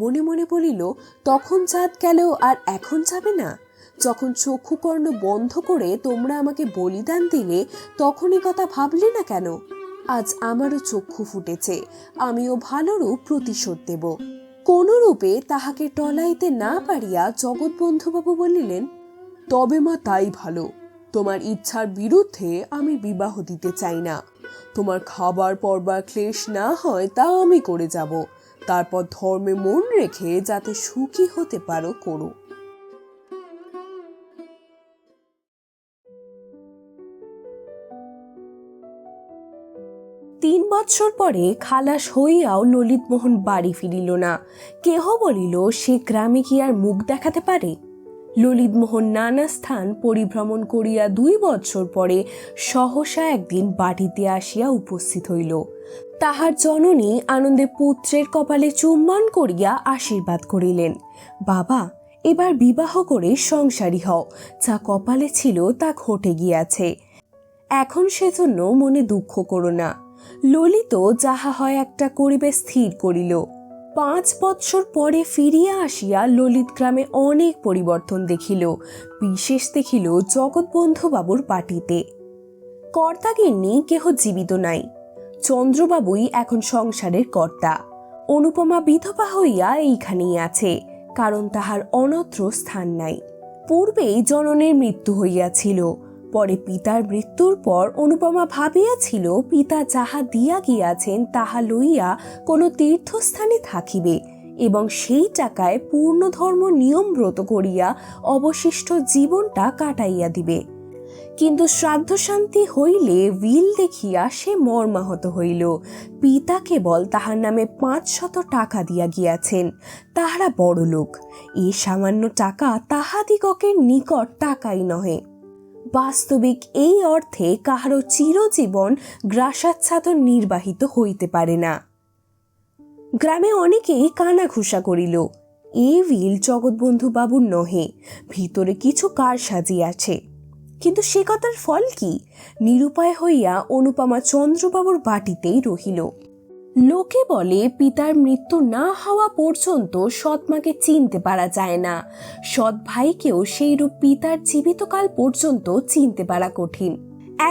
মনে মনে বলিল, তখন জাত গেলেও আর এখন যাবে না? যখন চক্ষুকর্ণ বন্ধ করে তোমরা আমাকে বলিদান দিলে তখনই কথা ভাবলে না কেন? আজ আমারও চক্ষু ফুটেছে, আমিও ভালোরূপ প্রতিশোধ দেব। কোন রূপে তাহাকে টলাইতে না পারিয়া জগৎবন্ধুবাবু বলিলেন, তবে মা তাই ভালো। তোমার ইচ্ছার বিরুদ্ধে আমি বিবাহ দিতে চাই না। তোমার খাবার পরবার ক্লেশ না হয় তা আমি করে যাব। তারপর ধর্মে মন রেখে যাতে সুখী হতে পারো করো। 3 বৎসর পরে খালাস হইয়াও ললিতমোহন বাড়ি ফিরিল না। কেহ বলিল, সে গ্রামে কি আর মুখ দেখাতে পারে? ললিতমোহন নানা স্থান পরিভ্রমণ করিয়া 2 বৎসর পরে সহসা একদিন বাটিতে আসিয়া উপস্থিত হইল। তাহার জননী আনন্দে পুত্রের কপালে চুম্বন করিয়া আশীর্বাদ করিলেন, বাবা, এবার বিবাহ করে সংসারী হও। যা কপালে ছিল তা ঘটে গিয়াছে, এখন সেজন্য মনে দুঃখ করো না। ললিত যাহা হয় একটা করিবে স্থির করিল। 5 বৎসর পরে ফিরিয়া আসিয়া ললিত গ্রামে অনেক পরিবর্তন দেখিল। বিশেষ দেখিল জগৎবন্ধুবাবুর বাটিতে। কর্তাগিন্নি কেহ জীবিত নাই, চন্দ্রবাবুই এখন সংসারের কর্তা। অনুপমা বিধবা হইয়া এইখানেই আছে, কারণ তাহার অন্যত্র স্থান নাই। পূর্বেই জননের মৃত্যু হইয়াছিল। পরে পিতার মৃত্যুর পর অনুপমা ভাবিয়াছিল পিতা যাহা দিয়া গিয়াছেন তাহা লইয়া কোনো তীর্থস্থানে থাকিবে এবং সেই টাকায় পূর্ণ ধর্ম নিয়ম ব্রত করিয়া অবশিষ্ট জীবনটা কাটাইয়া দিবে। কিন্তু শ্রাদ্ধ শান্তি হইলে উইল দেখিয়া সে মর্মাহত হইল। পিতা কেবল তাহার নামে 500 টাকা দিয়া গিয়াছেন। তাহারা বড়লোক, এই সামান্য টাকা তাহাদিগকের নিকট টাকাই নহে। বাস্তবিক এই অর্থে কাহারও চিরজীবন গ্রাসাচ্ছাদন নির্বাহিত হইতে পারে না। গ্রামে অনেকেই কানাঘুষা করিল, এই উইল জগৎবন্ধু বাবুর নহে, ভিতরে কিছু কারসাজি আছে। কিন্তু সে কথার ফল কি? নিরুপায় হইয়া অনুপমা চন্দ্রবাবুর বাটিতেই রহিল। লোকে বলে পিতার মৃত্যু না হওয়া পর্যন্ত সৎমাকে চিনতে পারা যায় না, সৎ ভাইকেও সেইরূপ পিতার জীবিতকাল পর্যন্ত চিনতে পারা কঠিন।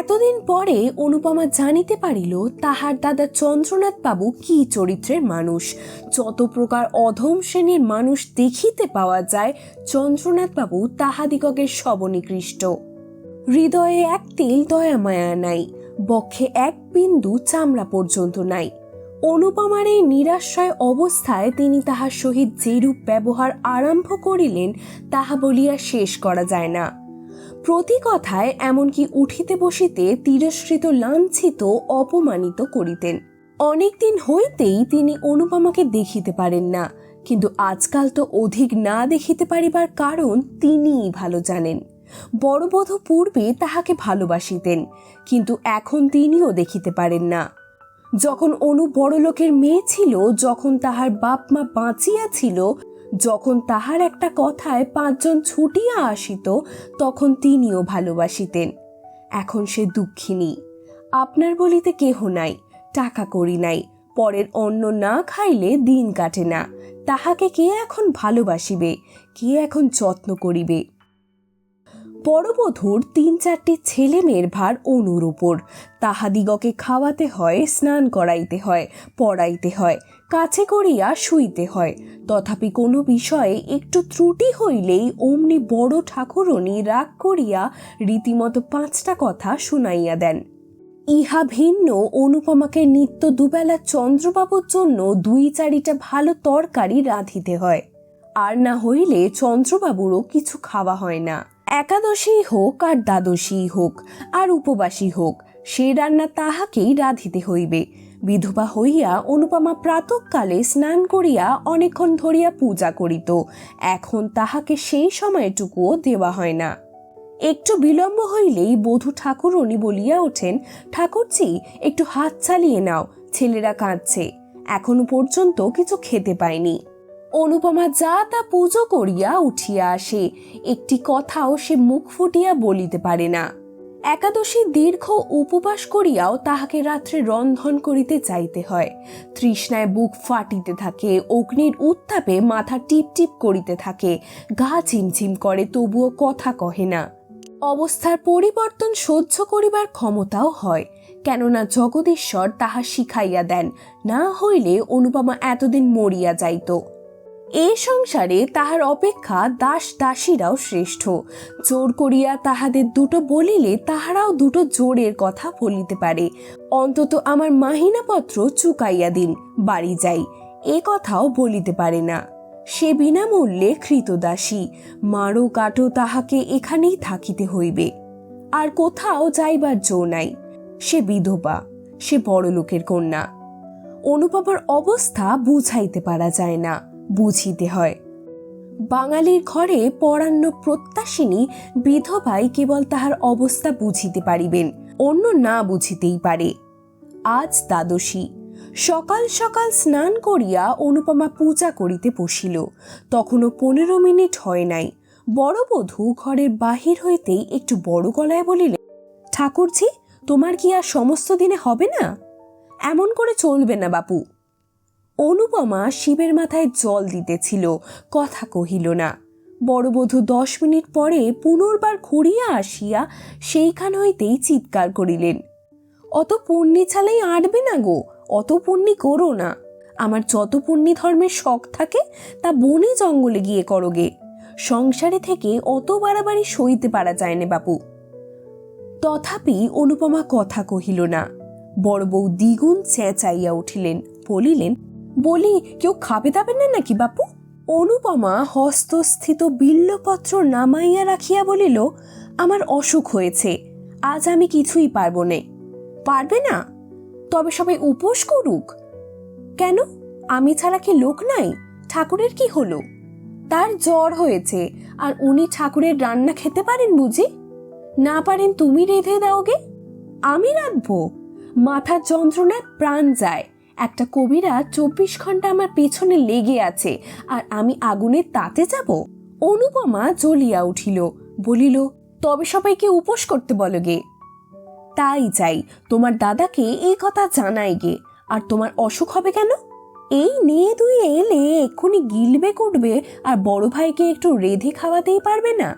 এতদিন পরে অনুপমা জানিতে পারিল তাহার দাদা চন্দ্রনাথ বাবু কি চরিত্রের মানুষ। যত প্রকার অধম শ্রেণীর মানুষ দেখিতে পাওয়া যায়, চন্দ্রনাথ বাবু তাহাদিগকের সবনিকৃষ্ট। হৃদয়ে এক তিল দয়া মায়া নাই, বক্ষে এক বিন্দু চামড়া পর্যন্ত নাই। অনুপমার এই নিরাশ্রয় অবস্থায় তিনি তাহার সহিত যেরূপ ব্যবহার আরম্ভ করিলেন তাহা বলিয়া শেষ করা যায় না। প্রতি কথায় এমনকি উঠিতে বসিতে তিরস্কৃত, লাঞ্ছিত, অপমানিত করিতেন। অনেকদিন হইতেই তিনি অনুপমাকে দেখিতে পারেন না, কিন্তু আজকাল তো অধিক না দেখিতে পারিবার কারণ তিনিই ভালো জানেন। বড়বধূ পূর্বে তাহাকে ভালোবাসিতেন, কিন্তু এখন তিনিও দেখিতে পারেন না। যখন অনু বড়লোকের মেয়ে ছিল, যখন তাহার বাপ মা বাঁচিয়া ছিল, যখন তাহার একটা কথায় 5 জন ছুটিয়া আসিত, তখন তিনিও ভালোবাসিতেন। এখন সে দুঃখিনী, আপনার বলিতে কেহ নাই, টাকা করি নাই, পরের অন্ন না খাইলে দিন কাটে না। তাহাকে কে এখন ভালোবাসিবে, কে এখন যত্ন করিবে? বড়বধূর ৩-৪টি ছেলে মেয়ের ভার অনুর উপর। তাহাদিগকে খাওয়াতে হয়, স্নান করাইতে হয়, পড়াইতে হয়, কাছে করিয়া শুইতে হয়। তথাপি কোনো বিষয়ে একটু ত্রুটি হইলেই অমনি বড় ঠাকুরনী রাগ করিয়া রীতিমতো 5টা কথা শুনাইয়া দেন। ইহা ভিন্ন অনুপমাকে নিত্য দুবেলা চন্দ্রবাবুর জন্য 2-4টা ভালো তরকারি রাঁধিতে হয়, আর না হইলে চন্দ্রবাবুরও কিছু খাওয়া হয় না। একাদশী হোক আর দ্বাদশী হোক আর উপবাসী হোক, সে রান্না তাহাকেই রাঁধিতে হইবে। বিধবা হইয়া অনুপমা প্রাতঃকালে স্নান করিয়া অনেকক্ষণ ধরিয়া পূজা করিত, এখন তাহাকে সেই সময়টুকুও দেওয়া হয় না। একটু বিলম্ব হইলেই বধূ ঠাকুরনী বলিয়া ওঠেন, ঠাকুরজি একটু হাত চালিয়ে নাও, ছেলেরা কাঁদছে, এখনো পর্যন্ত কিছু খেতে পায়নি। অনুপমা যা তা পুজো করিয়া উঠিয়া আসে, একটি কথাও সে মুখ ফুটিয়া বলিতে পারে না। একাদশী দীর্ঘ উপবাস করিয়াও তাহাকে রাত্রে রন্ধন করিতে যাইতে হয়। তৃষ্ণায় বুক ফাটিতে থাকে, অগ্নির উত্তাপে মাথা টিপ টিপ করিতে থাকে, গা ঝিমঝিম করে, তবুও কথা কহে না। অবস্থার পরিবর্তন সহ্য করিবার ক্ষমতাও হয়, কেননা জগদীশ্বর তাহা শিখাইয়া দেন, না হইলে অনুপমা এতদিন মরিয়া যাইত। এ সংসারে তাহার অপেক্ষা দাস দাসীরাও শ্রেষ্ঠ। জোর করিয়া তাহাদের দুটো বলিলে তাহারাও দুটো জোরের কথা বলিতে পারে। অন্তত আমার মাহিনাপত্র চুকাইয়া দিন, বাড়ি যাই, এ কথাও বলিতে পারে না। সে বিনামূল্যে কৃতদাসী, মারো কাটো তাহাকে এখানেই থাকিতে হইবে, আর কোথাও যাইবার জো নাই। সে বিধবা, সে বড়লোকের কন্যা। অনুপমার অবস্থা বুঝাইতে পারা যায় না, বুঝিতে হয়। বাঙালির ঘরে পরান্ন প্রত্যাশিনী বিধবাই কেবল তাহার অবস্থা বুঝিতে পারিবেন, অন্য না বুঝিতেই পারে। আজ দ্বাদশী। সকাল সকাল স্নান করিয়া অনুপমা পূজা করিতে বসিল, তখনও 15 মিনিট হয় নাই। বড়বধূ ঘরের বাহির হইতেই একটু বড় গলায় বলিলেন, ঠাকুরজি তোমার কি আর সমস্ত দিনে হবে না? এমন করে চলবে না বাপু। অনুপমা শিবের মাথায় জল দিতেছিল, কথা কহিল না। বড়বধূ 10 মিনিট পরে পুনর্বার ঘুরিয়া আসিয়া সেইখান হইতেই চিৎকার করিলেন, অত পুণ্যি ছালাই আটবে না গো, অত পুণ্যি করো না। আমার যত পুণ্যি ধর্মের শখ থাকে তা বনে জঙ্গলে গিয়ে করোগে, সংসারে থেকে অত বাড়াবাড়ি সইতে পারা যায় না বাপু। তথাপি অনুপমা কথা কহিল না। বড় বউ দ্বিগুণ চেঁচাইয়া উঠিলেন, বলিলেন, বলি কেউ খাবে দাবে না নাকি বাপু? অনুপমা হস্তস্থিত বিল্লপত্র নামাইয়া রাখিয়া বলিল, আমার অসুখ হয়েছে, আজ আমি কিছুই পারবো না। পারবে না? তবে সবাই উপোস করুক। কেন, আমি ছাড়া কি লোক নাই? ঠাকুরের কি হলো? তার জ্বর হয়েছে, আর উনি ঠাকুরের রান্না খেতে পারেন বুঝি? না পারেন তুমি রেঁধে দাওগে। আমি রাঁধবো? মাথার যন্ত্রণায় প্রাণ যায়। একটা কবিরা 24 ঘন্টা আমার পেছনে লেগে আছে, আর আমি আগুনের তাতে যাব? অনুপমা জ্বলিয়া উঠিল, বলিল, তবে সবাইকে উপোস করতে বলো গে। তাই যাই, তোমার দাদাকে এই কথা জানাই গে। আর তোমার অসুখ হবে কেন? এই নিয়ে তুই এলে এক্ষুনি গিলবে করবে, আর বড় ভাইকে একটু রেঁধে খাওয়াতেই পারবে না?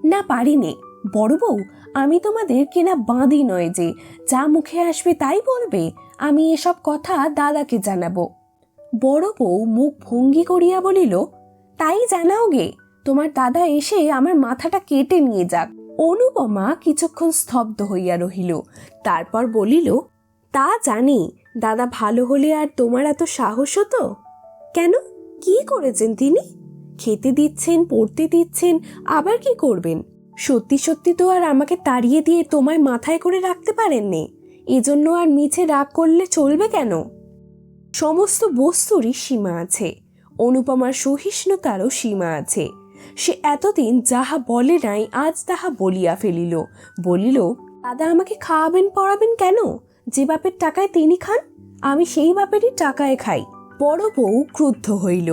না পারি নে বড় বউ, আমি তোমাদের কেনা বাঁধি নয় যে যা মুখে আসবে তাই বলবে। আমি এসব কথা দাদাকে জানাবো। বড় বউ মুখ ভঙ্গি করিয়া বলিল, তাই জানাও গে, তোমার দাদা এসে আমার মাথাটা কেটে নিয়ে যাক। অনুপমা কিছুক্ষণ স্তব্ধ হইয়া রহিল, তারপর বলিল, তা জানি, দাদা ভালো হলে আর তোমার এত সাহস হতো? কেন, কি করেছেন তিনি? খেতে দিচ্ছেন, পড়তে দিচ্ছেন, আবার কি করবেন? সত্যি সত্যি তো আর আমাকে তাড়িয়ে দিয়ে তোমায় মাথায় করে রাখতে পারেননি, এজন্য আর মিছে রাগ করলে চলবে কেন? সমস্ত বস্তুরই সীমা আছে, অনুপমার সহিষ্ণুতারও সীমা আছে। সে এতদিন যাহা বলে নাই আজ তাহা বলিয়া ফেলিল। বলিল, দাদা আমাকে খাওয়াবেন পড়াবেন কেন? যে বাপের টাকায় তিনি খান, আমি সেই বাপেরই টাকায় খাই। বড় বউ ক্রুদ্ধ হইল,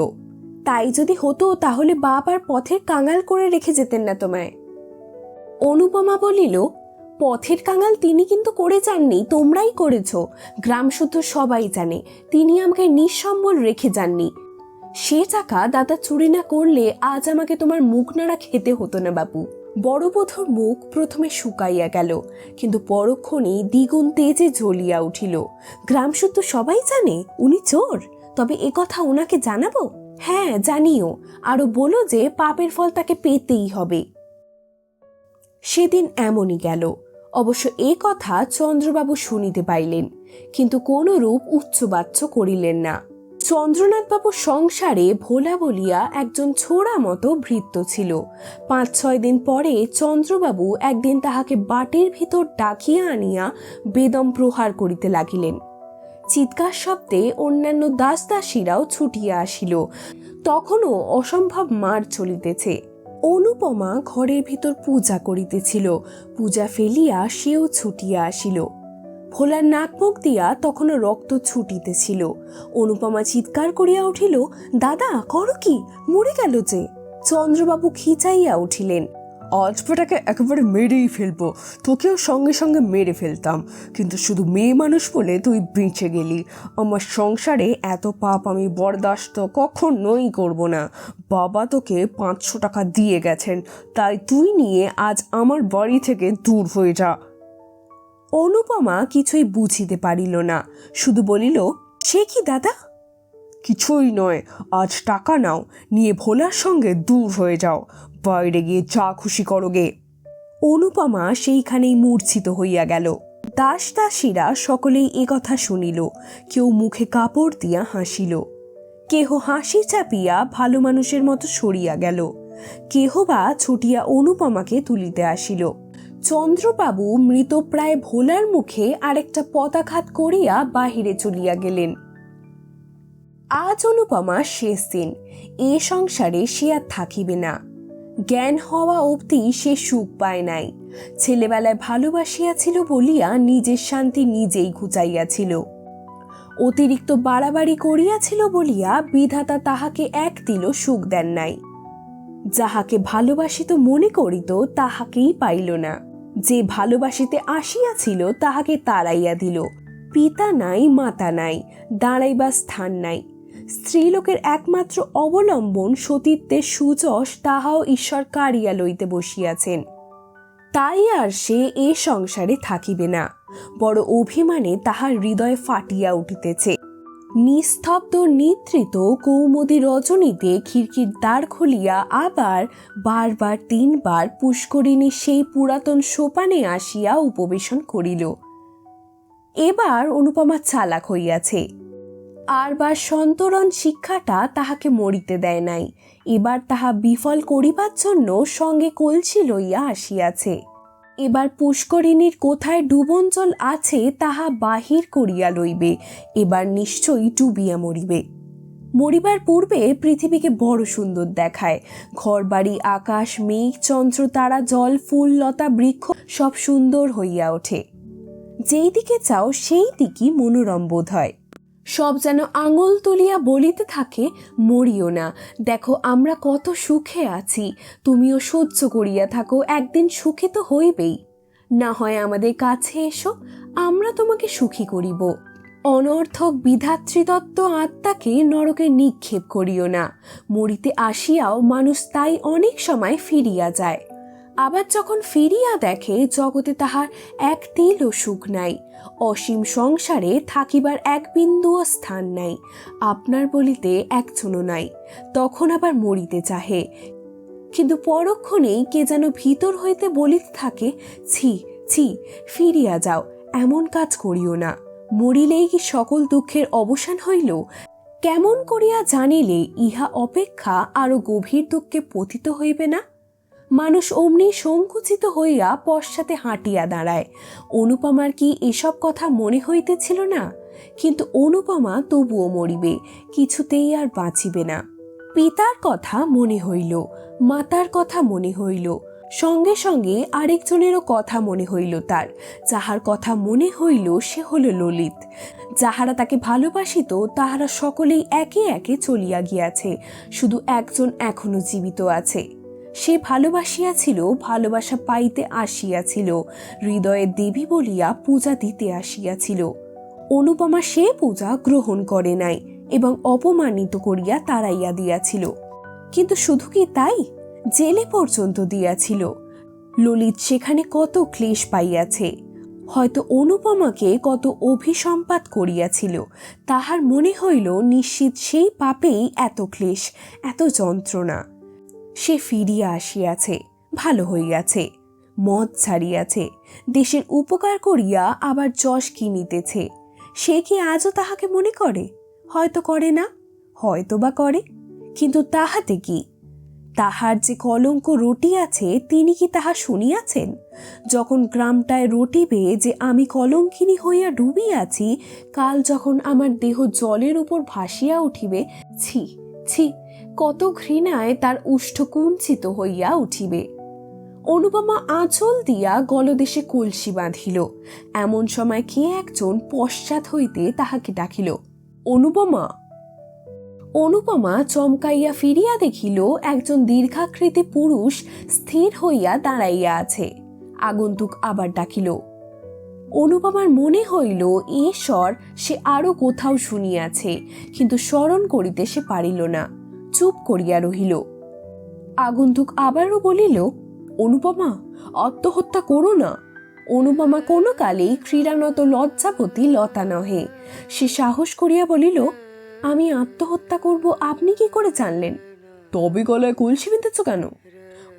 তাই যদি হতো তাহলে বাপ আর পথের কাঙাল করে রেখে যেতেন না তোমায়। অনুপমা বলিল, পথের কাঙাল তিনি কিন্তু করে যাননি, তোমরাই করেছ। গ্রাম শুদ্ধ সবাই জানে তিনি আমাকে নিঃসম্বল রেখে যাননি। সে টাকা দাদা চুরি না করলে আজ আমাকে তোমার মুখ নাড়া খেতে হতো না বাপু। বড় বধূর মুখ প্রথমে শুকাইয়া গেল, কিন্তু পরক্ষণেই দ্বিগুণ তেজে জ্বলিয়া উঠিল। গ্রাম শুদ্ধ সবাই জানে উনি চোর? তবে একথা ওনাকে জানাবো? হ্যাঁ, জানিও। আরো বলো যে পাপের ফল তাকে পেতেই হবে। সেদিন এমনই গেল। অবশ্য এ কথা চন্দ্রবাবু শুনিতে পাইলেন, কিন্তু কোনরূপ উচ্চবাচ্য করিলেন না। চন্দ্রনাথবাবুর সংসারে ভোলা বলিয়া একজন ছোড়া মতো ভৃত্য ছিল। 5-6 দিন পরে চন্দ্রবাবু একদিন তাহাকে বাটির ভিতর ডাকিয়া আনিয়া বেদম প্রহার করিতে লাগিলেন। চিৎকার শব্দে অন্যান্য দাস দাসীরাও ছুটিয়া আসিল। তখনও অসম্ভব মার চলিতেছে। অনুপমা ঘরের ভিতর পূজা করিতেছিল। পূজা ফেলিয়া সেও ছুটিয়া আসিল। ভোলার নাক মুখ দিয়া তখনও রক্ত ছুটিতেছিল। অনুপমা চিৎকার করিয়া উঠিল, দাদা করো কি, মরে গেল যে। চন্দ্রবাবু খিচাইয়া উঠিলেন, আজ বেটাকে একেবারে মেরেই ফেলবো। তোকেও সঙ্গে সঙ্গে মেরে ফেলতাম, কিন্তু শুধু মেয়ে মানুষ বলে তুই বেঁচে গেলি। আমার সংসারে এত পাপ আমি বরদাস্ত কখনোই করব না। বাবা তোকে 500 টাকা দিয়ে গেছেন, তাই তুই নিয়ে আজ আমার বাড়ি থেকে দূর হয়ে যা। অনুপমা কিছুই বুঝিতে পারিল না, শুধু বলিল, সে কি দাদা? কিছুই নয়, আজ টাকা নাও, নিয়ে ভোলার সঙ্গে দূর হয়ে যাও। বাইরে গিয়ে যা খুশি করোগে। অনুপমা সেইখানেই মূর্ছিত হইয়া গেল। দাস দাসীরা সকলেই একথা শুনিল। কেউ মুখে কাপড় দিয়া হাসিল, কেহ হাসি চাপিয়া ভালো মানুষের মতো সরিয়া গেল, কেহ বা ছুটিয়া অনুপমাকে তুলিতে আসিল। চন্দ্রবাবু মৃতপ্রায় ভোলার মুখে আরেকটা পদাঘাত করিয়া বাহিরে চলিয়া গেলেন। আজ অনুপমা শেষ দিন। এ সংসারে সে আর থাকিবে না। জ্ঞান হওয়া অবধি সে সুখ পায় নাই। ছেলেবেলায় ভালোবাসিয়াছিল বলিয়া নিজের শান্তি নিজেই ঘুচাইয়াছিল। অতিরিক্ত বাড়াবাড়ি করিয়াছিল বলিয়া বিধাতা তাহাকে এক তিলও সুখ দেন নাই। যাহাকে ভালোবাসিত মনে করিত তাহাকেই পাইল না। যে ভালোবাসিতে আসিয়াছিল তাহাকে তাড়াইয়া দিল। পিতা নাই, মাতা নাই, দাঁড়াইবার স্থান নাই। স্ত্রীলোকের একমাত্র অবলম্বন সতীত্বের সুযশ, তাহাও ঈশ্বর কাড়িয়া লইতে বসিয়াছেন। তাই আর সে এ সংসারে থাকিবে না। বড় অভিমানে তাহার হৃদয় ফাটিয়া উঠিতেছে। নিস্তব্ধ নিদ্রিত কৌমুদী রজনীতে খিড়কির দ্বার খুলিয়া আবার বারবার 3 বার পুষ্করিণী সেই পুরাতন সোপানে আসিয়া উপবেশন করিল। এবার অনুপমা চালাক হইয়াছে। আরবার সন্তরণ শিক্ষাটা তাহাকে মরিতে দেয় নাই। এবার তাহা বিফল করিবার জন্য সঙ্গে কলসি লইয়া আসিয়াছে। এবার পুষ্করিণীর কোথায় ডুবন জল আছে তাহা বাহির করিয়া লইবে। এবার নিশ্চয়ই ডুবিয়া মরিবে। মরিবার পূর্বে পৃথিবীকে বড় সুন্দর দেখায়। ঘরবাড়ি, আকাশ, মেঘ, চন্দ্র, তারা, জল, ফুল, লতা, বৃক্ষ সব সুন্দর হইয়া ওঠে। যেই দিকে চাও সেই দিকই মনোরম বোধ হয়। সব যেন আঙুল তুলিয়া বলিতে থাকে, মরিও না, দেখো আমরা কত সুখে আছি, তুমিও সহ্য করিয়া থাকো, একদিন সুখে তো হইবেই। না হয় আমাদের কাছে এসো, আমরা তোমাকে সুখী করিব। অনর্থক বিধাতৃতত্ত্ব আত্মাকে নরকে নিক্ষেপ করিও না। মরিতে আসিয়াও মানুষ তাই অনেক সময় ফিরিয়া যায়। আবার যখন ফিরিয়া দেখে জগতে তাহার এক তিলও সুখ নাই, অসীম সংসারে থাকিবার এক বিন্দুও স্থান নাই, আপনার বলিতে একজনও নাই, তখন আবার মরিতে চাহে। কিন্তু পরক্ষণেই কে যেন ভিতর হইতে বলিতে থাকে, ছি ছি, ফিরিয়া যাও, এমন কাজ করিও না। মরিলেই কি সকল দুঃখের অবসান হইল? কেমন করিয়া জানিলে ইহা অপেক্ষা আরো গভীর দুঃখে পতিত হইবে না? মানুষ অমনি সংকুচিত হইয়া পশ্চাতে হাঁটিয়া দাঁড়ায়। অনুপমার কি এসব কথা মনে হইতেছিল না? কিন্তু অনুপমা তবুও মরিবে, কিছুতেই আর বাঁচিবে না। পিতার কথা মনে হইল, মাতার কথা মনে হইল, সঙ্গে সঙ্গে আরেকজনেরও কথা মনে হইল তার। যাহার কথা মনে হইল সে হল ললিত। যাহারা তাকে ভালোবাসিত তাহারা সকলেই একে একে চলিয়া গিয়াছে, শুধু একজন এখনো জীবিত আছে। সে ভালোবাসিয়াছিল, ভালোবাসা পাইতে আসিয়াছিল, হৃদয়ের দেবী বলিয়া পূজা দিতে আসিয়াছিল। অনুপমা সে পূজা গ্রহণ করে নাই এবং অপমানিত করিয়া তাড়াইয়া দিয়াছিল। কিন্তু শুধু কি তাই, জেলে পর্যন্ত দিয়াছিল। ললিত সেখানে কত ক্লেশ পাইয়াছে, হয়তো অনুপমাকে কত অভিসম্পাত করিয়াছিল। তাহার মনে হইল নিশ্চিত সেই পাপেই এত ক্লেশ, এত যন্ত্রণা। সে ফিরিয়া আসিয়াছে, ভালো হইয়াছে, মদ ছাড়িয়াছে, দেশের উপকার করিয়া আবার যশ কিনিতেছে। সে কি আজও তাহাকে মনে করে? হয়তো করে না, হয়তো বা করে, কিন্তু তাহাতে কি? তাহার যে কলঙ্ক রটিয়াছে তিনি কি তাহা শুনিয়াছেন? যখন গ্রামটায় রটিবে যে আমি কলঙ্কিনী হইয়া ডুবিয়াছি, কাল যখন আমার দেহ জলের উপর ভাসিয়া উঠিবে, ছি ছি, কত ঘৃণায় তার উষ্ঠ কুঞ্চিত হইয়া উঠিবে। অনুপমা আঁচল দিয়া গলদেশে কলসি বাঁধিল। এমন সময় কে একজন পশ্চাৎ হইতে তাহাকে ডাকিল, অনুপমা। অনুপমা চমকাইয়া ফিরিয়া দেখিল একজন দীর্ঘাকৃতি পুরুষ স্থির হইয়া দাঁড়াইয়া আছে। আগন্তুক আবার ডাকিল। অনুপমার মনে হইল এ স্বর সে আরো কোথাও শুনিয়াছে, কিন্তু স্মরণ করিতে সে পারিল না, চুপ করিয়া রহিল। আগন্তুক আবারও বলিল, অনুপমা, আত্মহত্যা করো না। অনুপমা কোনো কালেই ক্রীড়ানত লজ্জাপতি লতা নহে। সে সাহস করিয়া বলিল, আমি আত্মহত্যা করব আপনি কি করে জানলেন? তবে গলায় কলসি বেঁধেছ কেন?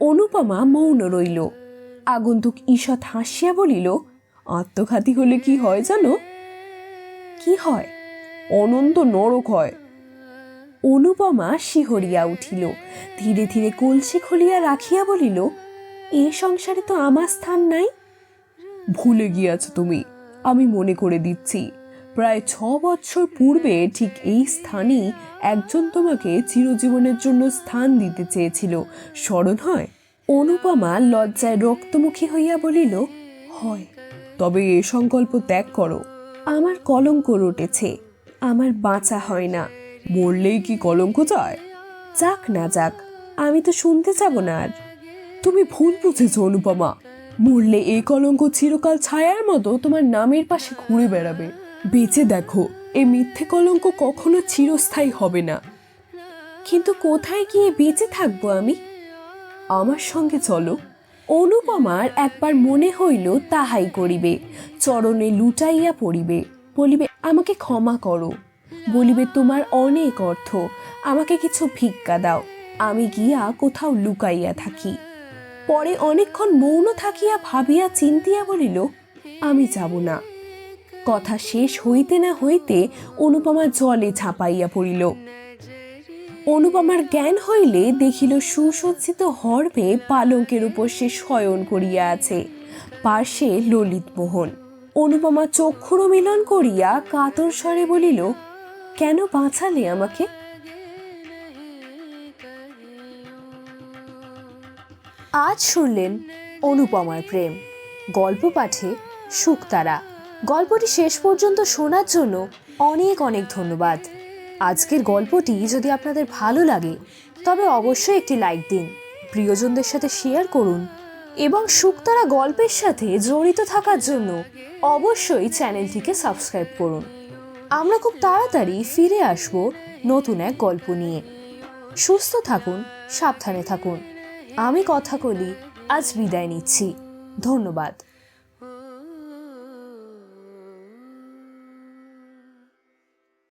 অনুপমা মৌন রইল। আগন্তুক ঈষৎ হাসিয়া বলিল, আত্মঘাতী হলে কি হয় জানো? কি হয়? অনন্ত নরক হয়। অনুপমা শিহরিয়া উঠিল, ধীরে ধীরে কলসি খুলিয়া রাখিয়া বলিল, এ সংসারে তো আমার স্থান নাই। ভুলে গিয়াছ তুমি, আমি মনে করে দিচ্ছি। প্রায় 6 বৎসর পূর্বে ঠিক এই স্থানেই একজন তোমাকে চিরজীবনের জন্য স্থান দিতে চেয়েছিল, স্মরণ হয়? অনুপমা লজ্জায় রক্তমুখী হইয়া বলিল, হয়। তবে এ সংকল্প ত্যাগ করো। আমার কলঙ্ক রটেছে, আমার বাঁচা হয় না। মরলেই কি কলঙ্ক যায়? যাক না যাক, আমি তো শুনতে যাব না আর। তুমি ভুল বুঝেছ অনুপমা। মরলে এই কলঙ্ক চিরকাল ছায়ার মতো তোমার নামের পাশে ঘুরে বেড়াবে। বেঁচে দেখো, এই মিথ্যে কলঙ্ক কখনো চিরস্থায়ী হবে না। কিন্তু কোথায় গিয়ে বেঁচে থাকবো আমি? আমার সঙ্গে চলো। অনুপমার একবার মনে হইল তাহাই করিবে। চরণে লুটাইয়া পড়িবে, বলিবে, আমাকে ক্ষমা করো। বলিবে, তোমার অনেক অর্থ, আমাকে কিছু ভিক্ষা দাও, আমি গিয়া কোথাও লুকাইয়া থাকি। পরে অনেকক্ষণ মৌন থাকিয়া ভাবিয়া চিন্তিয়া বলিল, আমি যাব না। কথা শেষ হইতে না হইতে অনুপমা জলে ঝাঁপাইয়া পড়িল। অনুপমার জ্ঞান হইলে দেখিল সুসজ্জিত হর্বে পালঙ্কের উপর সে শয়ন করিয়া আছে, পার্শ্বে ললিত মোহন। অনুপমা চক্ষুর মিলন করিয়া কাতর স্বরে বলিল, কেন বাঁচালে আমাকে? আজ শুনলেন অনুপমার প্রেম, গল্প পাঠে শুকতারা। গল্পটি শেষ পর্যন্ত শোনার জন্য অনেক অনেক ধন্যবাদ। আজকের গল্পটি যদি আপনাদের ভালো লাগে তবে অবশ্যই একটি লাইক দিন, প্রিয়জনদের সাথে শেয়ার করুন এবং শুকতারা গল্পের সাথে জড়িত থাকার জন্য অবশ্যই চ্যানেলটিকে সাবস্ক্রাইব করুন। আমরা খুব তাড়াতাড়ি ফিরে আসব নতুন এক গল্প নিয়ে। সুস্থ থাকুন, সাবধানে থাকুন। আমি কথা বলি আজ বিদায় নিচ্ছি। ধন্যবাদ।